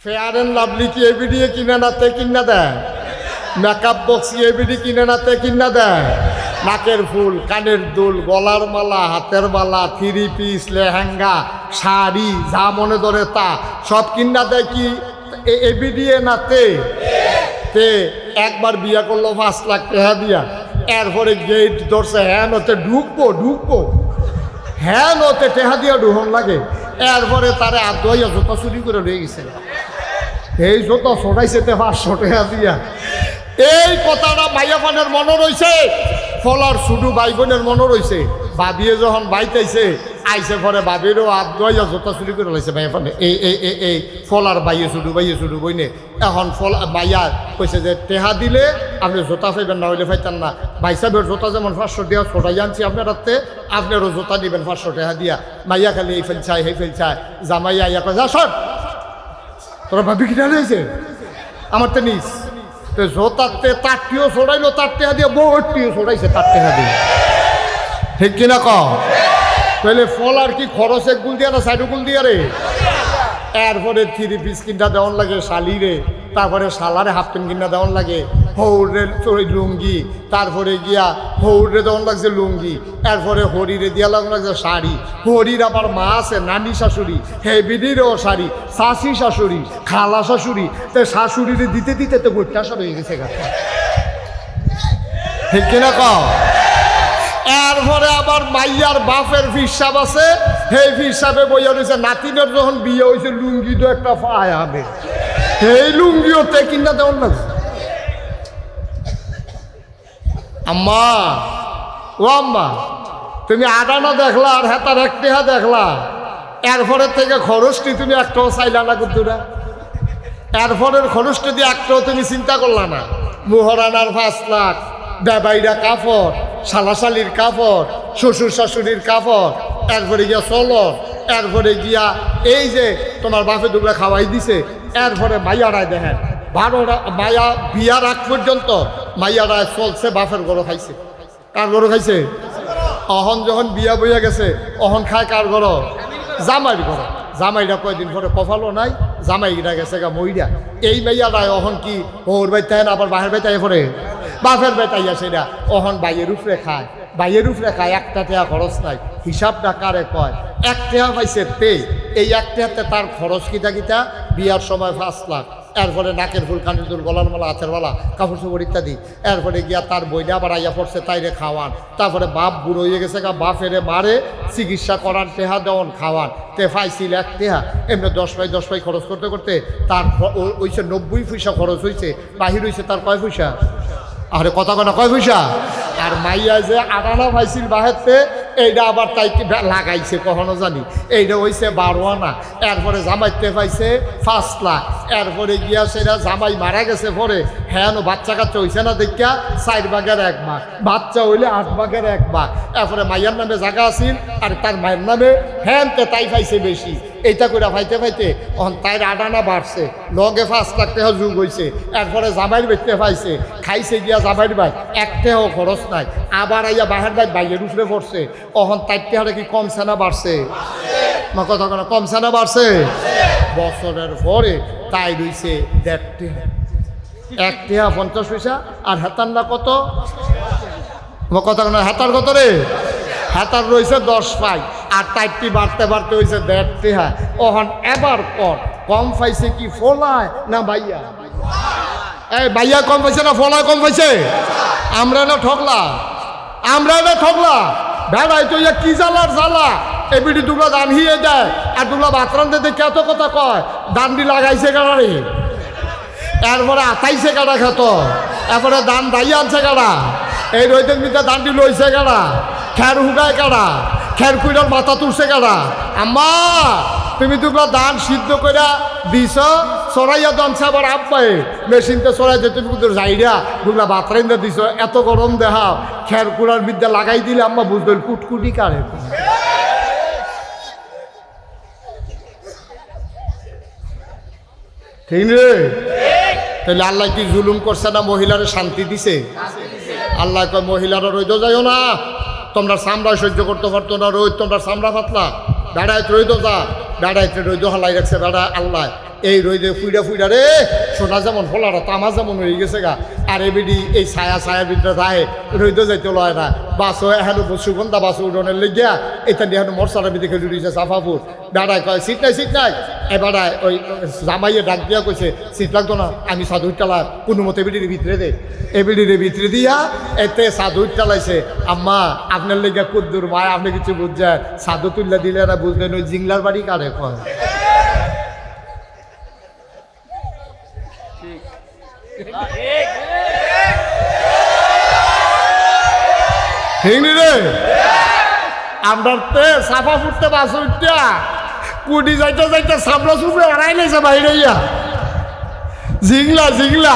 Fair and lovely কি ABD কিনে নাতে কিনা দেয়? মেকআপ বক্স এবিডি কিনে নাতে কিনা দেয়? নাকের ফুল, কানের দুল, গলার মালা, হাতের মালা, থ্রি পিস, লেহেঙ্গা, শাড়ি, যা মনে ধরে তা সব কিনা দেয় কি এবিডি নাতে? তে একবার বিয়া করলো 5 লাখ টাকা দিয়া, এরপরে গেট ধরছে হ্যাঁ নতে ঢুকবো হ্যাঁ নতে টেহা দিয়া ঢুহন লাগে, এরপরে তারে আদয়া জোতা চুরি করে লয়ে গেছে। এই জোতা ছড়াইছে 500 টাকা দিয়া। এই কথাটা মাইয়া পানের মনে রয়েছে, ফলার শুধু ভাই বোনের মনে রয়েছে। বাবিয়ে যখন বাইতেছে আইসে পরে বাবিরও আদয়া জোতা চুরি করে লাইছে মাইয়া পানে। এই ফলার বাইয়ে শুধু বইনে এখন ফলা মাইয়া কইছে যে টেহা দিলে আপনি জোতা পাইবেন, না হইলে পাইতেন না। ভাই সাহেবের জোতা যেমন 500 টাকা ছড়াই আনছি আপনার হাতে, আপনারও জোতা দিবেন 500 টাকা দিয়া। মাইয়া খালি এই ফেলছায় হে ফেলছায়, জামাইয়া ইয়া কয় যা সর, তোরা ভাবি কিনা রয়েছে আমার তো নিস। তো জোতাতে তারটিও ছড়াইলো, তার টেহা দিয়ে বহুটিও ছড়াইছে তার টেহা দিয়ে, ঠিক কিনা ক? তাহলে ফল আর কি খরচ এক গুল দিয়া না সাইড গুল দিয়া রে? এরপরে 3 পিস কিনা দেওয়ান লাগে শালিরে, তারপরে শালারে হাফ প্যান্ট কিনা দেওয়ান লাগে, হৌরে লুঙ্গি, তারপরে গিয়া হৌরে দেওয়ান লাগছে লুঙ্গি, এরপরে হরিরে দিয়া লাগছে শাড়ি। হরির আবার মা আছে নানি শাশুড়ি, হেবিডিরও শাড়ি, শাশি শাশুড়ি, খালা শাশুড়ি, তো শাশুড়িরে দিতে দিতে তো গোটা সব হয়ে গেছে গা, ঠিক কিনা ক? এরপরে আবার মাইয়ার বাপের ফিসাব আছে, সেই ফিসাবে বইয়া রয়েছে নাতিনের যখন বিয়ে হয়েছে লুঙ্গি তো একটা পায় হবে, এই লুঙ্গিও তে কিনা দেওয়ার লাগছে। আম্মা ও আম্মা, তুমি আডানা দেখলা আর হেতার একটিহা দেখলা, এরপরে থেকে খরচটি তুমি একটাও চাইলা না কুদ্দুরা, এরপরের খরচটি দিয়ে একটাও তুমি চিন্তা করলা না। মোহরানার 5 লাখ, বেবাইরা কাপড়, শালাশালির কাপড়, শ্বশুর শাশুড়ির কাপড়, এরপরে গিয়া চলো, এরপরে গিয়া এই যে তোমার বাপে দুগলা খাওয়াই দিছে, এরপরে মাইয়ারায় দেখেন 12টা মাইয়া বিয়ার আগ পর্যন্ত মাইয়ারায় চলছে বাপের গরু খাইছে। কার গরু খাইছে? অহন যখন বিয়া বইয়া গেছে অহন খায় কার গরু? জামাইর গরু। জামাইরা কয়দিন পরে কপালও নাই, জামাইরা গেছে গা মইরা। এই মাইয়ারায় অহন কি ওর বাড়িতে আবার বাহের বাড়িতে পরে বাপের বেটাইয়া সেটা অহন বাইয়ের উপরে খায়, বাইয়ের উপরে খায়, 1 টাকা খরচ নাই। হিসাবটা কারে কয়? 1 টাকা পাইছে তে, এই 1 টাকাতে তার খরচ কিতা বিয়ার সময় 5 লাখ, এরপরে নাকের ফুল, কানের দুল, গলার মালা, হাতের মালা, কাপড় চোপড় ইত্যাদি, এরপরে গিয়া তার বইটা আবার আইয়া পড়ছে তাইরে খাওয়ান, তারপরে বাপ বুড়ো হয়ে গেছে গা, বাপেরে মারে চিকিৎসা করান, টেহা দেওয়ান, খাওয়ান, তে পাইছিল 1 টাকা, এমনি 10 পাই খরচ করতে করতে তার হইছে 90 পয়সা খরচ হয়েছে, বাহির হয়েছে তার কয় পয়সা? আরে কথা কয় না, কয় পয়সা? আর মাইয়া যে আটানা পাইছিল বাহেরতে, এইটা আবার তাই লাগাইছে কখনো জানি, এইটা হয়েছে 12 আনা। এরপরে জামাইতে পাইছে 5 লাখ, এরপরে গিয়া সেটা জামাই মারা গেছে পরে হ্যাঁ বাচ্চা কাচ্চা হয়েছে না দেখিয়া 4 ভাগের 1 ভাগ, বাচ্চা হইলে 8 ভাগের 1 ভাগ। এরপরে মাইয়ার নামে জায়গা আছিল আর তার মায়ের নামে হ্যাঁ তাই পাইছে বেশি। এইটা করে পাইতে অহন তাইর আটানা বাড়ছে, লগে 5 লাখ টাকা যুগ হয়েছে। এরপরে জামাইর বেচতে পাইছে, খাইছে গিয়া জামাইর ভাই 1 টাকাও খরচ নাই, আবার আইয়া বাহের ভাই বাইয়ের উপরে পড়ছে। অহন 4 টাকা কি কমছে না বাড়ছে? মা কথা কেন কমছে না বাড়ছে? বছরের পরে তাই রইছে 1.5 টাকা, 1 টাকা 50 পয়সা। আর হেতার না কত? কথা কেন হেতার কত রে? হেতার রয়েছে 10 পাই, আর টাইপটি বাড়তে বাড়তে হয়েছে 1.5 টাকা। ওহন এবার কম পাইছে কি ফলায় না ভাইয়া? এই ভাইয়া কম পাইছে না ফলায় কম পাইছে? আমরা না ঠকলা ভেড়াই তো কি জ্বালার জ্বালা, এবিডি দুগলা দান হিয়ে দেয় আর দুগলা বাতরান দিতে কত কথা কয়, দান্ডি লাগাইছে কাড়ারে, এরপরে আতাইছে কাড়া খেত, এরপরে দান দাই আনছে কাড়া, এই রইতের মিতে দান্ডি লইছে কাড়া, খের হুগায় কাড়া, খের কুইরার মাথা তুলছে কাড়া। আম্মা তুমি দুগলা দান সিদ্ধ করে দিছ, চড়াইয়া দানছে আবার আব্বাই মেশিনতে চড়াইতে, তুমি কিন্তু যাইরা দুগলা বাতরাইন দিছ, এত গরম দেহা খের কুড়ার বিদ্যা লাগাই দিলে আম্মা বুঝলেন কুটকুটি কারে। ঠিক রে? তাহলে আল্লাহ কি জুলুম করছে না মহিলারে শান্তি দিছে? আল্লাহ কয় মহিলারা রইদ যাইও না, তোমরা চামড়া সহ্য করতে পারতো না রোদ, তোমরা চামড়া পাতলা, বেড়াইতে রইদ যা, বেড়াইতে রইদ হালাই রাখছে বেড়া আল্লাহ। এই রইদে ফুইডা ফুইডা রে সোনা যেমন ফলাটা তামা যেমন হয়ে গেছে গা আর এবিডি এই ছায়ার ভিতরে থাকে রইদে যাইতে লয় না বাসও এখন সুগন্ধা বাস উঠোনের লেগিয়া এটা দিয়ে এখন মরসালার ভিতরে উঠেছে সাফাপুর বেড়ায় কয় সিট নাই এবারায় ওই জামাইয়ে ডাক দিয়া কইছে সিট লাগতো না আমি সাধু টালা কোনো মতো এবিডির ভিতরে দে এবিডির ভিতরে দিয়া এতে সাধু টালাইছে আম্মা আপনার লেগে কুদ্দুর মায় আপনি কিছু বুঝছেন সাধু তুল্লা দিলে এরা বুঝবেন ওই জিংলার বাড়ি কারে কয় রে আমরা সাফা ফুটতে বাস উঠটা কুটি যাইতে যাইতে সামলা সুপড়ে হারাই লেছে বাইরে জিংলা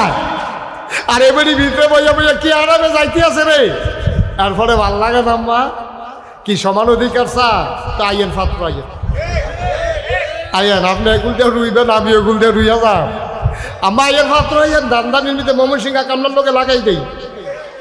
আর এবারে ভিতরে বইয়া কি আরামে যাইতে আছে রে এরপরে ভাল লাগে না আম্মা কি সমান অধিকার চা তা আইয়েন ফাত্র আইয়েন আপনি এগুল দিয়ে রুইবেন আমি এগুল দিয়ে রুইয়া যাম আম্মা আইয়েন ফাত্র আইয়েন দান্দানি নিতে ময়মনসিংহ কান্নার লোকে লাগাই দেই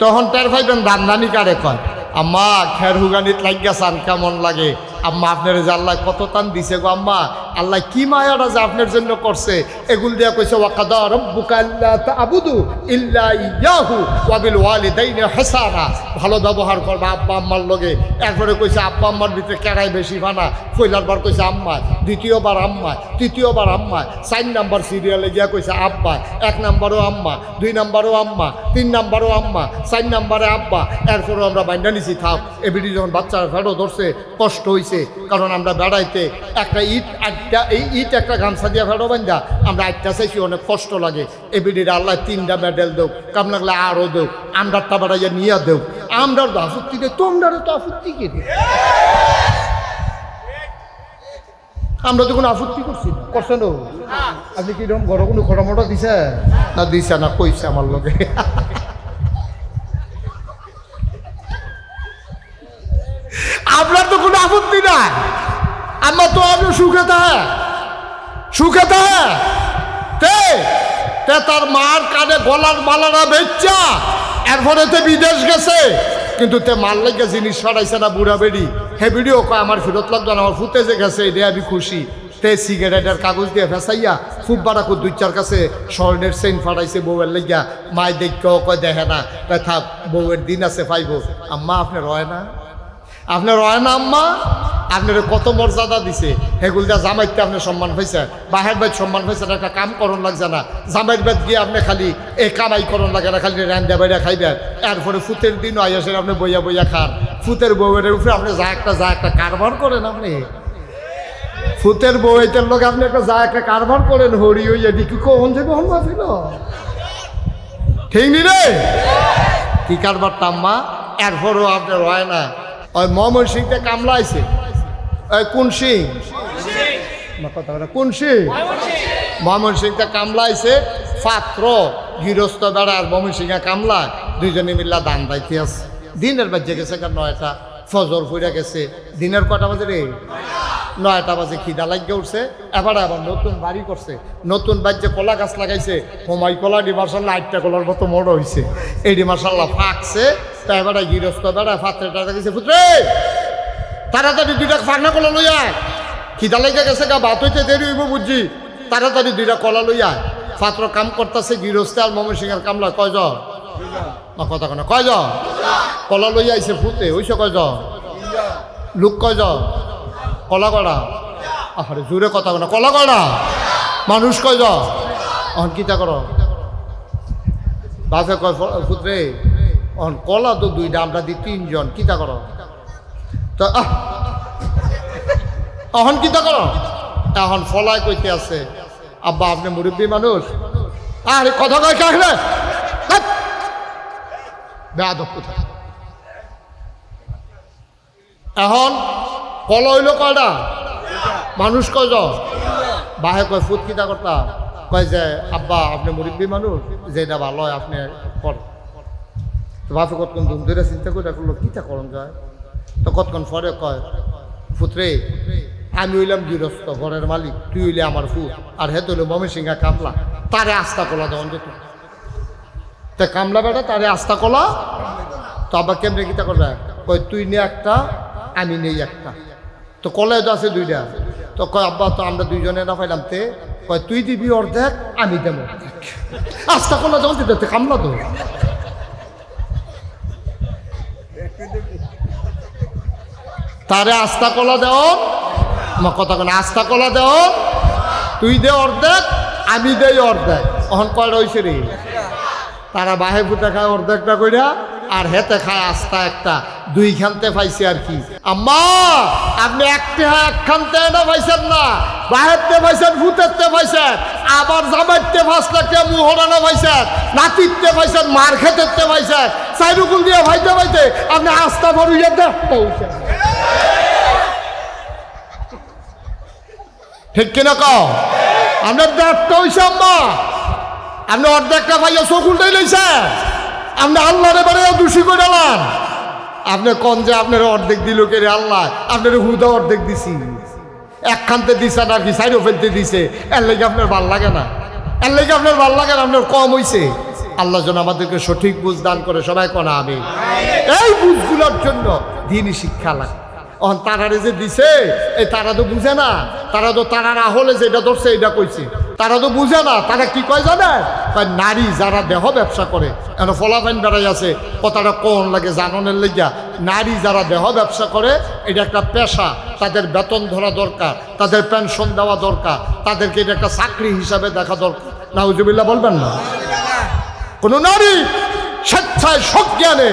তখন টের পাইবেন দান্দানি কারে কয় আম্মা খের হুগানিত লাগিয়া চান কেমন লাগে আম্মা আপনার যে আল্লাহ কত টান দিছে গো আম্মা আল্লাহ কি মায়াটা যে আপনার জন্য করছে এগুল দিয়া কইছে ওয়াকাদা রাব্বুকা আল্লা তা'বুদু ইল্লা ইয়াহু ওয়া বিল ওয়ালিদাইনি ইহসানা ভালো ব্যবহার করবা আব্বা আম্মার লগে এরপরে কইছে আব্বা আম্মার ভিতরে কেড়াই বেশি ফানা কইলার বার কইছে আম্মা দ্বিতীয়বার আম্মা তৃতীয়বার আম্মা 4 নাম্বার সিরিয়ালে গিয়া কইছে আব্বা 1 নাম্বারও আম্মা 2 নাম্বারও আম্মা 3 নাম্বারও আম্মা 4 নাম্বারে আব্বা এরপরে আমরা বাইন্দা নিছি থাক এবিডি যখন বাচ্চার ফেরো ধরছে কষ্ট হইছে কারণ আমরা বেড়াইতে একটা এই ইট একটা গামছা দিয়া ফেরো বান্ধা আমরা একটা চাইছি অনেক কষ্ট লাগে এবিডির আল্লাহ 3টা মেডেল দেও কাম লাগলে আরও দেও আমরারটা বেড়াইয়া নিয়ে দেও আমরার তো আপত্তি দেয় তোমরারও তো আপত্তি কে আমরা তো কোনো আপত্তি করছি না করছে না আপনি কিরকম ঘর কোনো খটামটা দিছে না দিছে না কইছে আমার লগে আপনার তো কোনো আপত্তি নাই আমার তো আপনি সুখে তে তার মার কানে গলার মালারা বেচ্চা এরপরে তে বিদেশ গেছে কিন্তু তে মার লাগে জিনিস সরাইছে না বুড়া বেড়ি হে ভিডিও কয় আমার ফেরত লাগতো না আমার ফুটে যে গেছে এটা আমি খুশি তে সিগারেটের কাগজ দিয়ে ফেসাইয়া খুব বাড়াকো 2-4 কাছে স্বর্ণের চেইন ফাটাইছে বউয়ের লাগিয়া মায় দেখেও কয় দেখে না তাই থাক বউয়ের দিন আছে পাইব আম্মা আপনার হয় না আম্মা আপনার কত মর্যাদা দিছে হেগুলদা জামাইতে আপনি সম্মান পাইছেন বাহের বাইর সম্মান পাইছেন একটা কাম করণ লাগছে না জামাইয়ের বাদ গিয়ে আপনি খালি এই কামাই করণ লাগে না খালি রান্দা বাইরা খাইবেন এরপরে ফুতের দিনও আইসেন আপনি বইয়া খান ফুতের বউয়ের উপরে আপনি যা একটা কারবার করেন আপনি ফুতের বউয়ের লোক আপনি একটা কারবার করেন হরি হইয়া দিকে কখন যে কখন ভাবিল ঠিক নি রে কি কারবারটা আম্মা এরপরও আপনার হয় না ওই ময়মনসিংহতে কামলা আইছে ওই কোন সিং ময়মনসিংহতে কামলা আইছে পাত্র গৃহস্থ বেড়া আর ময়মনসিংহ কামলা দুইজনে মিল্লা দান দাইতে আছে দিনের বাজে গেছে 9টা ফজর ফুইরা গেছে দিনের কটা বাজে রে 9টা বাজে খিদা লাগিয়ে উঠছে আবার নতুন বাড়ি করছে নতুন বাজ্যে কলা গাছ লাগাইছে হোমাই কলা ডি মার্শাল্লাহ 8টা কলার মতো বড় হয়েছে এইটি মার্শাল্লাহ ফাঁকছে তা এবার গৃহস্থ বেড়া ফাত্রেটা গেছে পুত্রে তাড়াতাড়ি 2টা ফাঁকনা কলা লইয়া খিদা লাগিয়ে গেছে গা ভাত হইতে দেরি হইব বুঝছি তাড়াতাড়ি 2টা কলা লইয়া ফাত্র কাম করতেছে গৃহস্থ আর ময়মনসিংহের কামলা কয়জন কথা কেন কয়জন কলা লইয়া আইছে ফুতে হইছে কয়জন লোক কয়জন কলা কড়া আরে জোরে কথা কেন কলা কড়া মানুষ কয়জন অহন কিতা কর বাসে কয় ফুতরে অহন কলা তো 2টা আমরা দি 3 জন কিতা কর তো অহন কিতা কর এখন ফলায় কইতে আছে আব্বা আপনি মুরব্বী মানুষ আরে কথা কয় কাকলে বেয়াদব কোথা এখন কল হইল কয়টা মানুষ কয়জন বাহে কয় ফুট কিতা করতা কয় যে আব্বা আপনি মুরব্বী মানুষ যেটা ভালো হয় আপনি কর বাপে কতক্ষণ ধুম ধরে চিন্তা করে করলো কিতা করন যায় তো কতক্ষণ পরে কয় ফুতরে আমি হইলাম গৃহস্থ ঘরের মালিক তুই হইলে আমার ফুট আর হেত হইল ময়মনসিংহ কামলা তারে আস্থা কলা দেওয়ান যেত তা কামলা বেটা তারে আস্থা কলা তো আবার কেমনে কিতা করবে কয় তুই নে একটা আমি নেই একটা তো কলেজ আছে 2টা তো কয় আব্বা তো আমরা 2জনে না পাইলাম তে কয় তুই দিবি অর্ধেক, আমি দেব অর্ধেক। আস্তা করলা যখন দিতে কামলা তো তারে আস্তা কলা দেও, আমার কথা কেন, আস্তা কলা দেও, তুই দে অর্ধেক, আমি দেই অর্ধেক। তখন কয়টা হয়েছে রে, তারা বাহে ফুটে খায় অর্ধেকটা কইরা, আর হেতে খায় আস্তা একটা, দুইখানতে পাইছে আর কি। আম্মা আপনি একটি একখানতে না পাইছেন না, বাহেরতে পাইছেন, ভূতেরতে পাইছেন, আবার জামাইতে 5 লাখ টাকা মুহরানা পাইছেন, নাতিতে পাইছেন, মার খেতেতে পাইছেন, চাইরুকুল দিয়ে ভাইতে ভাইতে আপনি আস্তা ভরিয়ে দেখতে হইছেন। ঠিক কিনা কও? আপনার দেখতে হইছে আম্মা, আপনি অর্ধেকটা ভাইয়া চকুলটাই লইছেন, আপনি আল্লাহর এবারে দোষী করে এলেন। আপনি কোন যে আপনার অর্ধেক দিল কে রে আল্লাহ, আপনার হুদা অর্ধেক দিছি, একখানতে দিছে না কি সাইডও ফেলতে দিছে, এর লেগে আপনার ভাল লাগে না, এর লেগে আপনার ভাল লাগে না, আপনার কম হইছে। আল্লাহ যেন আমাদেরকে সঠিক বুঝ দান করে, সবাই কোনা আমি এই বুঝগুলোর জন্য দিনই শিক্ষা লাগে। অন তারারে যে দিছে, এই তারা তো বুঝে না, তারা তো তারার আহলে যেটা ধরছে এটা কইছে, তারা তো বুঝে না। তারা কি কয় জানে, নারী যারা দেহ ব্যবসা করে, এখন ফলাফাইন বেড়াই আছে, কথাটা কোন লাগে জাননের লেগা, নারী যারা দেহ ব্যবসা করে এটা একটা পেশা, তাদের বেতন ধরা দরকার, তাদের পেনশন দেওয়া দরকার, তাদেরকে এটা একটা চাকরি হিসাবে দেখা দরকার। নাউজুবিল্লাহ বলবেন না? কোনো নারী স্বেচ্ছায় সজ্ঞানে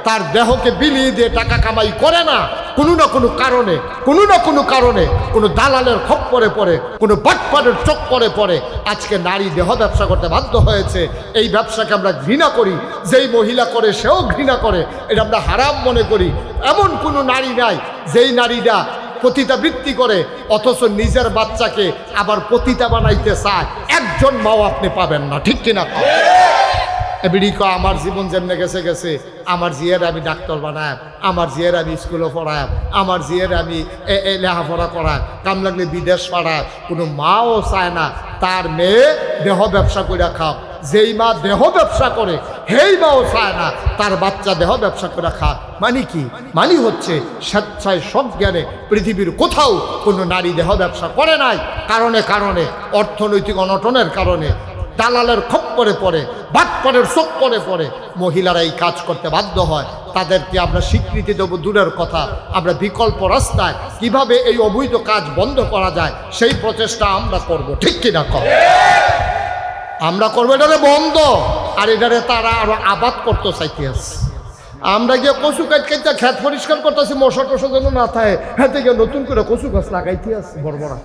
তার দেহকে বিলিয়ে দিয়ে টাকা কামাই করে না, কোনো না কোনো কারণে, কোনো না কোনো কারণে, কোনো দালালের খপ্পরে পড়ে, কোনো বাটপাটের চক্করে পড়ে আজকে নারী দেহ ব্যবসা করতে বাধ্য হয়েছে। এই ব্যবসাকে আমরা ঘৃণা করি, যেই মহিলা করে সেও ঘৃণা করে, এটা আমরা হারাম মনে করি। এমন কোনো নারী নাই যেই নারীরা পতিতাবৃত্তি করে অথচ নিজের বাচ্চাকে আবার পতিতা বানাইতে চায়, একজন মাও আপনি পাবেন না। ঠিক কিনা? এবিডি ক আমার জীবন যেমনে গেছে গেছে, আমার জিয়ের আমি ডাক্তার বানায়, আমার জিয়ের আমি স্কুলে পড়ায়, আমার জিয়ের আমি লেখাপড়া করায়, কাম লাগলে বিদেশ পাড়ায়। কোনো মাও চায় না তার মেয়ে দেহ ব্যবসা করে খাও। যেই মা দেহ ব্যবসা করে সেই মাও চায় না তার বাচ্চা দেহ ব্যবসা করে খাক। মানে কি? মানে হচ্ছে স্বেচ্ছায় সজ্ঞানে পৃথিবীর কোথাও কোনো নারী দেহ ব্যবসা করে নাই। কারণে কারণে অর্থনৈতিক অনটনের কারণে, দালালের খপ্পরে পড়ে, বাটপাড়ের চক্করে পড়ে মহিলারা এই কাজ করতে বাধ্য হয়। তাদেরকে আমরা স্বীকৃতি দেব দূরের কথা, আমরা বিকল্প রাস্তায় কিভাবে এই অবৈধ কাজ বন্ধ করা যায় সেই প্রচেষ্টা আমরা করব। ঠিক কিনা কর? আমরা করবো এটারে বন্ধ, আর এটারে তারা আরো আবাদ করতে চাইতে আছে। আমরা গিয়ে কচু কাট কাটতে খেত পরিষ্কার করতেছি, মশা টশা যেন না থাকে, হাতে গিয়ে নতুন করে কচু গাছ লাগাইতে আছে বড় বড়।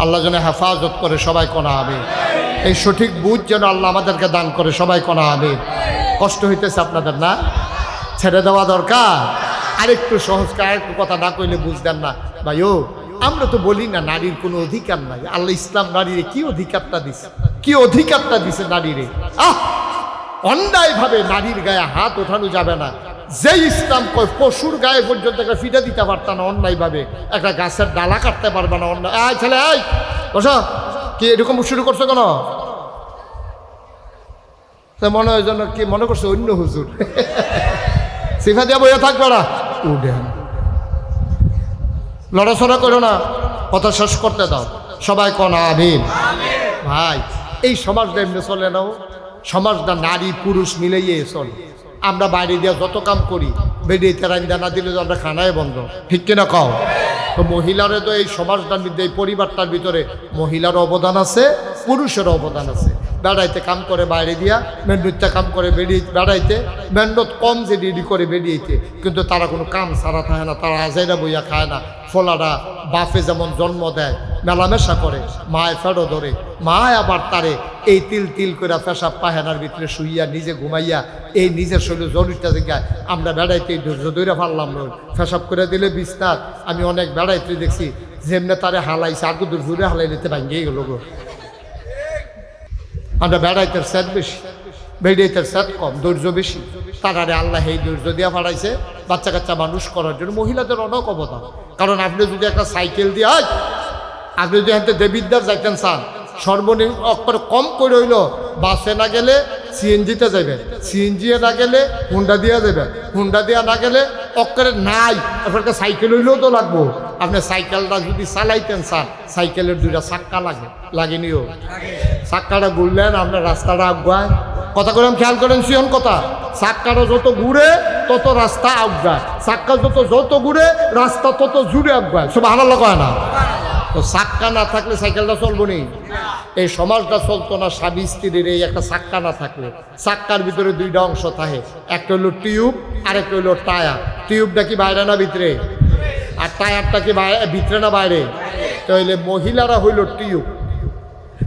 আল্লাহ যেন হেফাজত করে, সবাই কোনা আমিন। এই সঠিক বুঝ যেন আল্লাহ আমাদেরকে দান করে, সবাই কোনা আমিন। কষ্ট হইতেছে আপনাদের না? ছেড়ে দেওয়া দরকার। আরেকটু সহজ, আরেকটু কথা না কইলে বুঝতেন না ভাইও। আমরা তো বলি না নারীর কোনো অধিকার নাই। আল্লাহ ইসলাম নারীরে কি অধিকারটা দিছে, কি অধিকারটা দিছে নারীরে। অন্যায়ভাবে নারীর গায়ে হাত ওঠানো যাবে না। যে ইসলাম কয় পশুর গায়ে পর্যন্ত একটা ফিটা দিতে পারত না অন্যায়ভাবে, একটা গাছের ডালা কাটতে পারবে না অন্যায়। আয় ছেলে আয় বসো, কি এরকম শুরু করছো কেন? মনে হয় যেন কি মনে করছো অন্য হুজুর সিফা দিয়া বইয়া থাকবে না, উঠেন লড়াছড়া করো না, কথা শেষ করতে দাও। সবাই কোনা আমিন। ভাই এই সমাজটা এমনি চলে নাও, সমাজটা নারী পুরুষ মিলেই চলে। আমরা বাইরে দিয়ে যত কাম করি, বেরিয়ে রান্দা না দিলে তো আমরা খানায় বন্ধ। ঠিক কিনা কও? তো মহিলারে তো এই সমাজটার মধ্যে, এই পরিবারটার ভিতরে মহিলার অবদান আছে, পুরুষের অবদান আছে। বেড়াইতে কাম করে বাইরে দিয়া, মেন্ডুতে কাম করে বেরিয়ে বেড়াইতে, মেন্ডত কম যে ডিডি করে বেরিয়েতে, কিন্তু তারা কোনো কাম সারা থাকে না, তারা আজাইরা বইয়া খায় না। ফলাটা বাপে যেমন জন্ম দেয়, মেলামেশা করে, মায় ফেরো ধরে, মায় আবার তারে এই তিল তিল করে পেশাব পাহেনার ভিতরে শুইয়া নিজে ঘুমাইয়া এই নিজের শরীরে জরুরিটা জায়গায় আমরা বেড়াইতে ধৈর্য ধরে পারলাম নয়, পেশাব করে দিলে বিস্তার। আমি অনেক বেড়াইতে দেখছি যেমনে তারে হালাইছে, আর দূর ঘুরে হালাই নিতে ভাঙ্গিয়ে গেল গো। আমরা বেড়াইতে স্যাদ বেশি, বেড়াইতে স্যাদ কম, ধৈর্য বেশি। তারারে আল্লাহ এই ধৈর্য দিয়া ফাড়াইছে বাচ্চা কাচ্চা মানুষ করার জন্য। মহিলাদের অনেক অবদান। কারণ আপনি যদি একটা সাইকেল দিয়ে, আপনি যদি হাতে দেবিদ্যার যাইতেন চান, সর্বনিম্ন অক্ষর কম করে হইল বাসে না গেলে সিএনজিতে যাবেন, সিএনজি না গেলে হুন্ডা দিয়া যাবেন, হুন্ডা দিয়া না গেলে অক্ষরে নাই আপনাকে সাইকেল হইলেও তো লাগবো। আপনি সাইকেলটা যদি চালাইতেন চান, সাইকেলের দুইটা চাক্কা লাগেনিও, চাক্কাটা ঘুরলেন আপনার রাস্তাটা আগুয়ায়। কথা করে খেয়াল করেন সিয়ন কথা, চাক্কাটা যত ঘুরে তত রাস্তা আগুয়ায়, চাক্কা যত ঘুরে রাস্তা তত জুড়ে আগুয়ায়। সব হারালো কয় না? তো চাক্কা না থাকলে সাইকেলটা চলবো নি, এই সমাজটা চলতো না স্বামী স্ত্রীর এই একটা চাক্কা না থাকলে। চাক্কার ভিতরে দুইটা অংশ থাকে, একটা হলো টিউব আর একটা হলো টায়ার। টিউবটা কি বাইরে না ভিতরে, আর টায়ারটা কি ভিতরে না বাইরে? তাহলে মহিলারা হইল টিউব,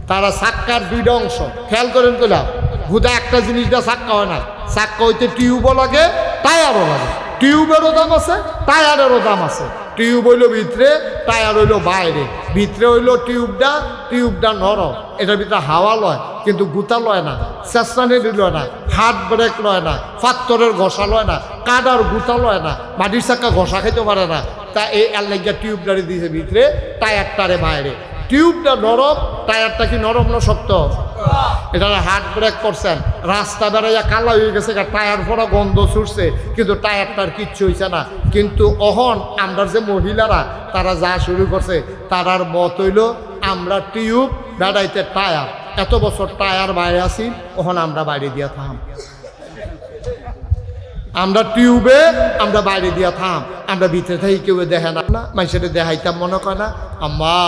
তারা চাক্কার দুইটা অংশ। খেয়াল করেন কইলাম হুদা একটা জিনিস দিয়ে চাক্কা হয় না, চাক্কা হইতে টিউবও লাগে টায়ারও লাগে। টিউবেরও দাম আছে, টায়ারেরও দাম আছে। টিউব হইল ভিতরে, টায়ার হইল বাইরে। ভিতরে হইল টিউবটা নরম, এটার ভিতরে হাওয়া লয় কিন্তু গুতা লয় না, চেষ্টানি লয় না, হাত ব্রেক লয় না, পাত্তরের ঘষা লয় না, কাদার গুতা লয় না, মাটির চাক্কা ঘষা খাইতে পারে না। তা এই আল্লাহ টিউবটারে দিয়েছে ভিতরে, টায়ারটারে বাইরে। টিউবটা নরম, টায়ারটা কি নরম না শক্ত? এটা হাত ব্রেক করছেন, রাস্তা বেড়াইয়া কালা হয়ে গেছে, টায়ার পরা গন্ধ ছুটছে, কিন্তু টায়ারটার কিচ্ছু হয়েছে না। কিন্তু অহন আমরা যে মহিলারা তারা যা শুরু করছে, তারার মত হইল আমরা টিউব বেড়াইতে টায়ার। এত বছর টায়ার বাইরে আসি, ওহন আমরা বাইরে দিয়া থাম, আমরা টিউবে আমরা বাইরে দিয়া থাম, আমরা ভিতরে থাকি কেউ দেখে না। মানুষের দেখাইতাম মনে করে না, আম্মা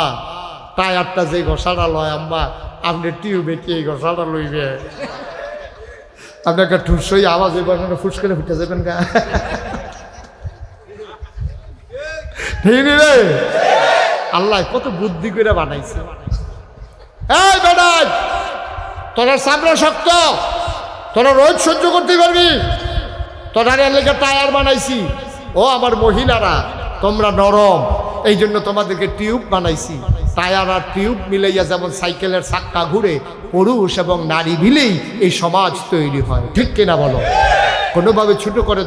টায়ারটা যে ঘষাটা লয়, আম্মা আপনি টিউবে কি এই ঘষাটা লইবে? আপনাকে ঠুসই আওয়াজ এবার ফুস করে ফুটে যাবেন গা, ঠিক রে? আল্লাহ কত বুদ্ধি করে বানাইছে। এই বেটাই, তোরা চামড়া শক্ত, তোরা রোজ সহ্য করতে পারবি, তোরা লেগে টায়ার বানাইছি। ও আমার মহিলারা তোমরা নরম, এই জন্য তোমাদেরকে টিউব বানাইছি। টায়ার আর টিউব মিলাইয়া যেমন সাইকেলের চাক্কা ঘুরে, পুরুষ এবং নারী মিলেই এই সমাজ তৈরি হয়, ঠিক কিনা বলো? কোনোভাবে ছোট করে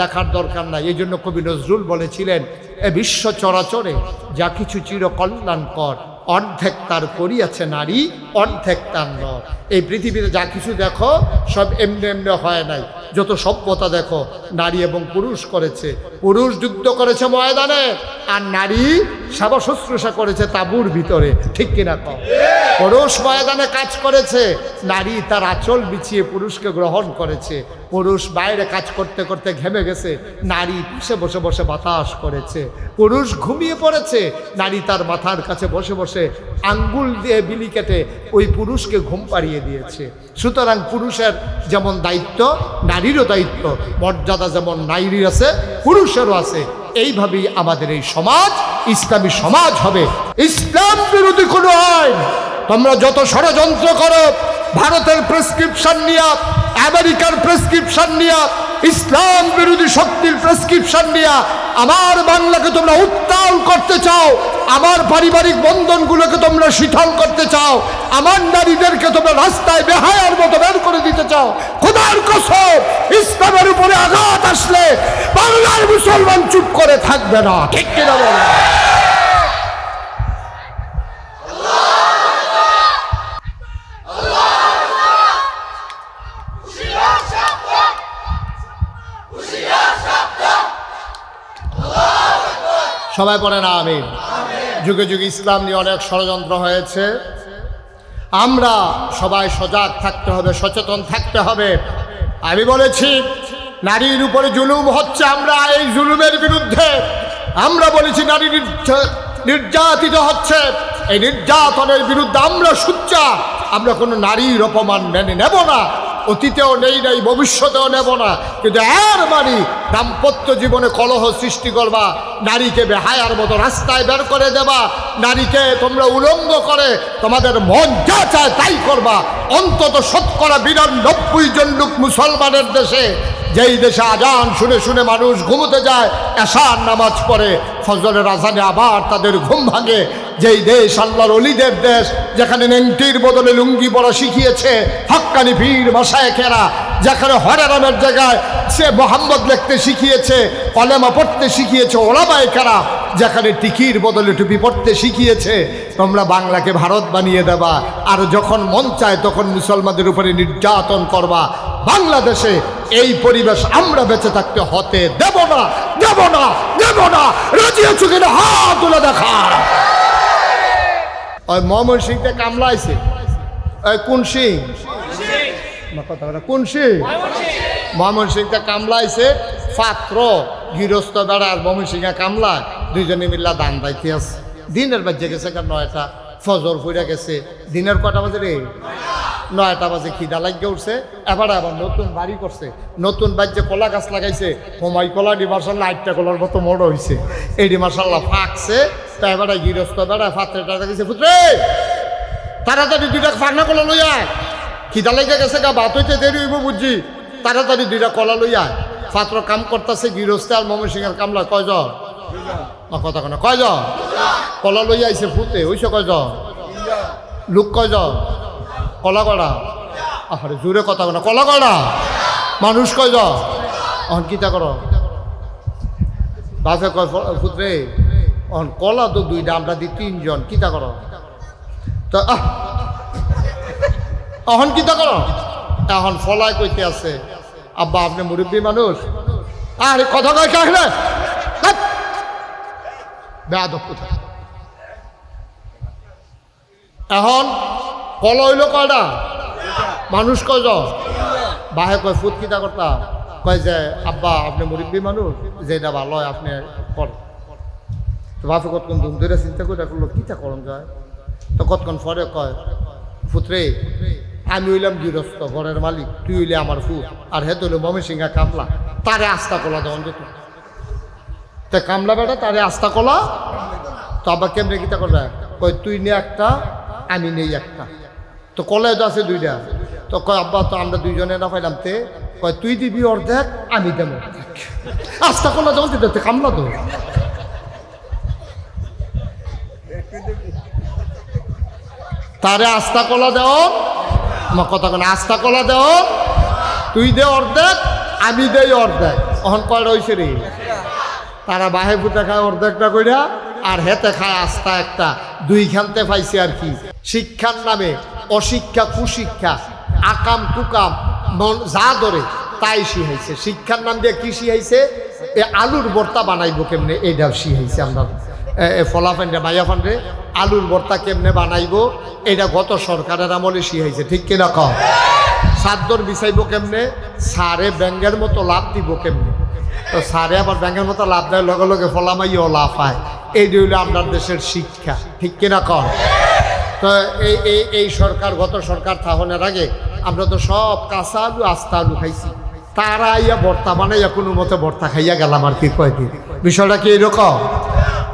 দেখার দরকার নাই। এই জন্য কবি নজরুল বলেছিলেন, এ বিশ্ব চরাচরে যা কিছু চিরকল্যাণকর, অর্ধেক তার করিয়াছে নারী, অর্ধেক তার নর। এই পৃথিবীতে যা কিছু দেখো সব এমনি এমনি হয় নাই। যত সভ্যতা দেখো নারী এবং পুরুষ করেছে। পুরুষ যুদ্ধ করেছে ময়দানে, আর নারী সেবা শুশ্রূষা করেছে তাঁবুর ভিতরে, ঠিক কিনা কও? পুরুষ ময়দানে কাজ করেছে, নারী তার আঁচল বিছিয়ে পুরুষকে গ্রহণ করেছে। পুরুষ বাইরে কাজ করতে করতে ঘেমে গেছে, নারী বসে বসে বসে বাতাস করেছে। পুরুষ ঘুমিয়ে পড়েছে, নারী তার মাথার কাছে বসে বসে আঙ্গুল দিয়ে বিলি কেটে ওই পুরুষকে ঘুম পাড়িয়ে দিয়েছে। সুতরাং পুরুষের যেমন দায়িত্ব, নারীরও দায়িত্ব, মর্যাদা যেমন নারীর আছে পুরুষেরও আছে। এইভাবেই আমাদের এই সমাজ ইসলামী সমাজ হবে। ইসলাম বিরোধী কোনো আইন তোমরা যত ষড়যন্ত্র করো, ভারতের প্রেসক্রিপশন নিয়ে, আমেরিকার প্রেসক্রিপশন নিয়ে, ইসলাম বিরোধী শক্তির প্রেসক্রিপশন নিয়ে আমার বাংলাকে তোমরা উত্তাল করতে চাও, আমার পারিবারিক বন্ধনগুলোকে তোমরা শিথিল করতে চাও, আমার নারীদেরকে তোমরা রাস্তায় বেহায়ার মতো বের করে দিতে চাও, খোদার কসম ইসলামের উপরে আঘাত আসলে বাংলার মুসলমান চুপ করে থাকবে না, ঠিক কিনা বলো? সবাই পড়েন আমিন। যুগে যুগে ইসলাম নিয়ে অনেক ষড়যন্ত্র হয়েছে। আমরা সবাই সজাগ থাকতে হবে, সচেতন থাকতে হবে। আমি বলেছি নারীর উপরে জুলুম হচ্ছে, আমরা এই জুলুমের বিরুদ্ধে। আমরা বলেছি নারী নির্যাতিত হচ্ছে, এই নির্যাতনের বিরুদ্ধে আমরা সোচ্চার। আমরা কোনো নারীর অপমান মেনে নেব না, অতীতেও নেই নাই, ভবিষ্যতেও নেব না। কিন্তু এর মানে দাম্পত্য জীবনে কলহ সৃষ্টি করবা, নারীকে বেহায়ার মতো রাস্তায় বের করে দেবা, নারীকে তোমরা উলঙ্গ করে তোমাদের মন যা চায় তাই করবা। অন্তত ৯৯% জন লোক মুসলমানের দেশে, যেই দেশে আজান শুনে শুনে মানুষ ঘুমোতে যায়, এশার নামাজ পড়ে, ফজরের আজানে আবার তাদের ঘুম ভাঙে, যেই দেশ আল্লাহর ওলিদের দেশ, যেখানে নেংটির বদলে লুঙ্গি পরা শিখিয়েছে হক্কানি পীর মাশায়েখেরা, যেখানে হরেরামের জায়গায় সে মোহাম্মদ লিখতে শিখিয়েছে, কলেমা পড়তে শিখিয়েছে ওলামায়ে কেরাম, যেখানে টিকির বদলে টুপি পড়তে শিখিয়েছে, তোমরা বাংলাকে ভারত বানিয়ে দেবা, আর যখন মন চায় তখন মুসলমানদের উপরে নির্যাতন করবা। বাংলাদেশে এই পরিবেশ আমরা বেঁচে থাকতে হতে দেব না, দেব না, দেব না। রাজি আছো কিনা হাত তুলে দেখা। ওই ময়মনসিংহতে কামলা আইছে, ওই কোন সিং কথা কোন সিং, ময়মনসিংহতে কামলা আইছে, পাত্র গৃহস্থ বেড়া আর ময়মনসিংহে কামলা দুইজনে মিল্লা দান দাইতে আছে। দিনের বাজে গেছে 9টা, ফজর ফুইরা গেছে। দিনের কটা বাজে রে? 9টা বাজে। খিদা লাগিয়ে উঠছে, আবার নতুন বাড়ি করছে, নতুন বাড়িতে কলা গাছ লাগাইছে, হোমাই কলা ডি মার্শাল্লাহ 8টা কলার মতো বড় হয়েছে। এডি মার্শাল্লাহ ফাঁকছে। তাই এবার গৃহস্থ বেড়া পাত্রটা দেখেছে, পুত্রে তাড়াতাড়ি 2টা ফাঁকনা কলা লইয়া, খিদা লেগে গেছে গা, ভাত হইতে দেরি হইব বুঝছি, তাড়াতাড়ি 2টা কলা লইয়া। পাত্র কাম করতেছে, গৃহস্থ আর ময়মনসিংহের কামলা কয়জন? কথা কেন কয়জন? কলা লইয়া আইছে ফুতে, হইছে কয়জন? লোক কয়জন? কলা কড়া, আরে জোরে কথা কেন, কলা কড়া মানুষ কয়জন? অহন কিতা করো? বাপে কয় পুত্রে অহন কলা তো 2টা, আমরা দিই 3 জন, কিতা করো? তো অহন কিতা করো? এখন ফলায় কইতে আছে, আব্বা আপনি মুরব্বী মানুষ, আরে কথা কয় কাহলে বেয়াদব কথা। এখন কলা হইল কয়টা, মানুষ কয়জন? বাহে কয় ফুট কিতা করতা, কয় যে আব্বা আপনি মুরব্বী মানুষ, যেটা ভালো হয় আপনি করেন। তো বাপে কতক্ষণ ধুম ধরে চিন্তা করে করলো কিতা করন যায়। তো কতক্ষণ পরে কয়, ফুতরে আমি হইলাম গৃহস্থ ঘরের মালিক, তুই হইলে আমার ফুট, আর হেতু হইল ময়মনসিংহা কামলা, তারে আস্তা কলা দেওয়ান যেত। তা কামলা বেটা তারে আস্তা কলা, তো আব্বা কেমনে কিতা করবে? কয় তুই নে একটা, আমি নেই একটা। তো কলেজ আছে 2টা। তো কয় আব্বা তো আমরা 2 জনে না পাইলাম, তে কয় তুই দিবি অর্ধেক, আমি দেব অর্ধেক। আস্তা কলা দেওয়ান যেত, কামলা তো তারে আস্তা কলা দেও, আমার কথা কেন, আস্তা কলা দেও, তুই দে অর্ধেক, আমি দেই অর্ধেক। অহন কয়টা হয়েছে রে? তারা বাহে ফুটে খায় অর্ধেকটা কইরা, আর হেতে খায় আস্তা একটা। 2খানতে পাইছে আর কি। শিক্ষার নামে অশিক্ষা, কুশিক্ষা, আকাম কুকাম মন যা ধরে তাই শিখাইছে। শিক্ষার নাম দিয়ে কি শিখাইছে? এ আলুর ভর্তা বানাইবো কেমনে, এইটাও শিখাইছে। আমরা ফলাফান্ডে মাইয়া ফান্ডে আলুর ভর্তা কেমনে বানাইবো, এটা গত সরকারের আমলে শিখাইছে, ঠিক কিনা কম? সাদ্দর বিছাইব কেমনে, সারে ব্যাঙ্গের মতো লাভ দিব কেমনে, তো সারে আবার ব্যাঙ্গের মতো লাভ দেয়, লগে লগে ফলামাইও লাভ হয়। এইটা হইল আপনার দেশের শিক্ষা, ঠিক কিনা কম? তো এই সরকার, গত সরকার থাহনের আগে আমরা তো সব কাঁচা আলু আস্তা আলু খাইছি, তারা আইয়া ভর্তা বানাইয়া কোনো মতে ভর্তা খাইয়া গেলাম আর কি। কয়দিন বিষয়টা কি এরকম?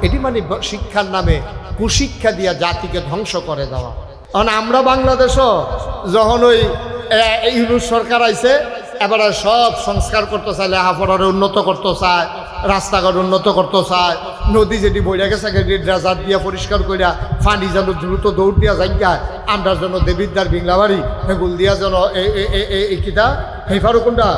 এটি মানে শিক্ষার নামে কুশিক্ষা দিয়া জাতিকে ধ্বংস করে দেওয়া। কারণ আমরা বাংলাদেশও যখন ওই ইউনুস সরকার আইছে, এবারে সব সংস্কার করতে চায়, লেখাপড়ারে উন্নত করতে চায়, রাস্তাঘাট উন্নত করতে চায়, নদী যেটি বইয়া গেছে ড্রেজার দিয়া পরিষ্কার করিয়া পানি যেন দ্রুত দৌড় দিয়া যাইয়া, আমরা যেন দেবিদ্দার বিংলাবাড়ি এগুল দিয়া যেন এই কিটা হেফারু কোনটা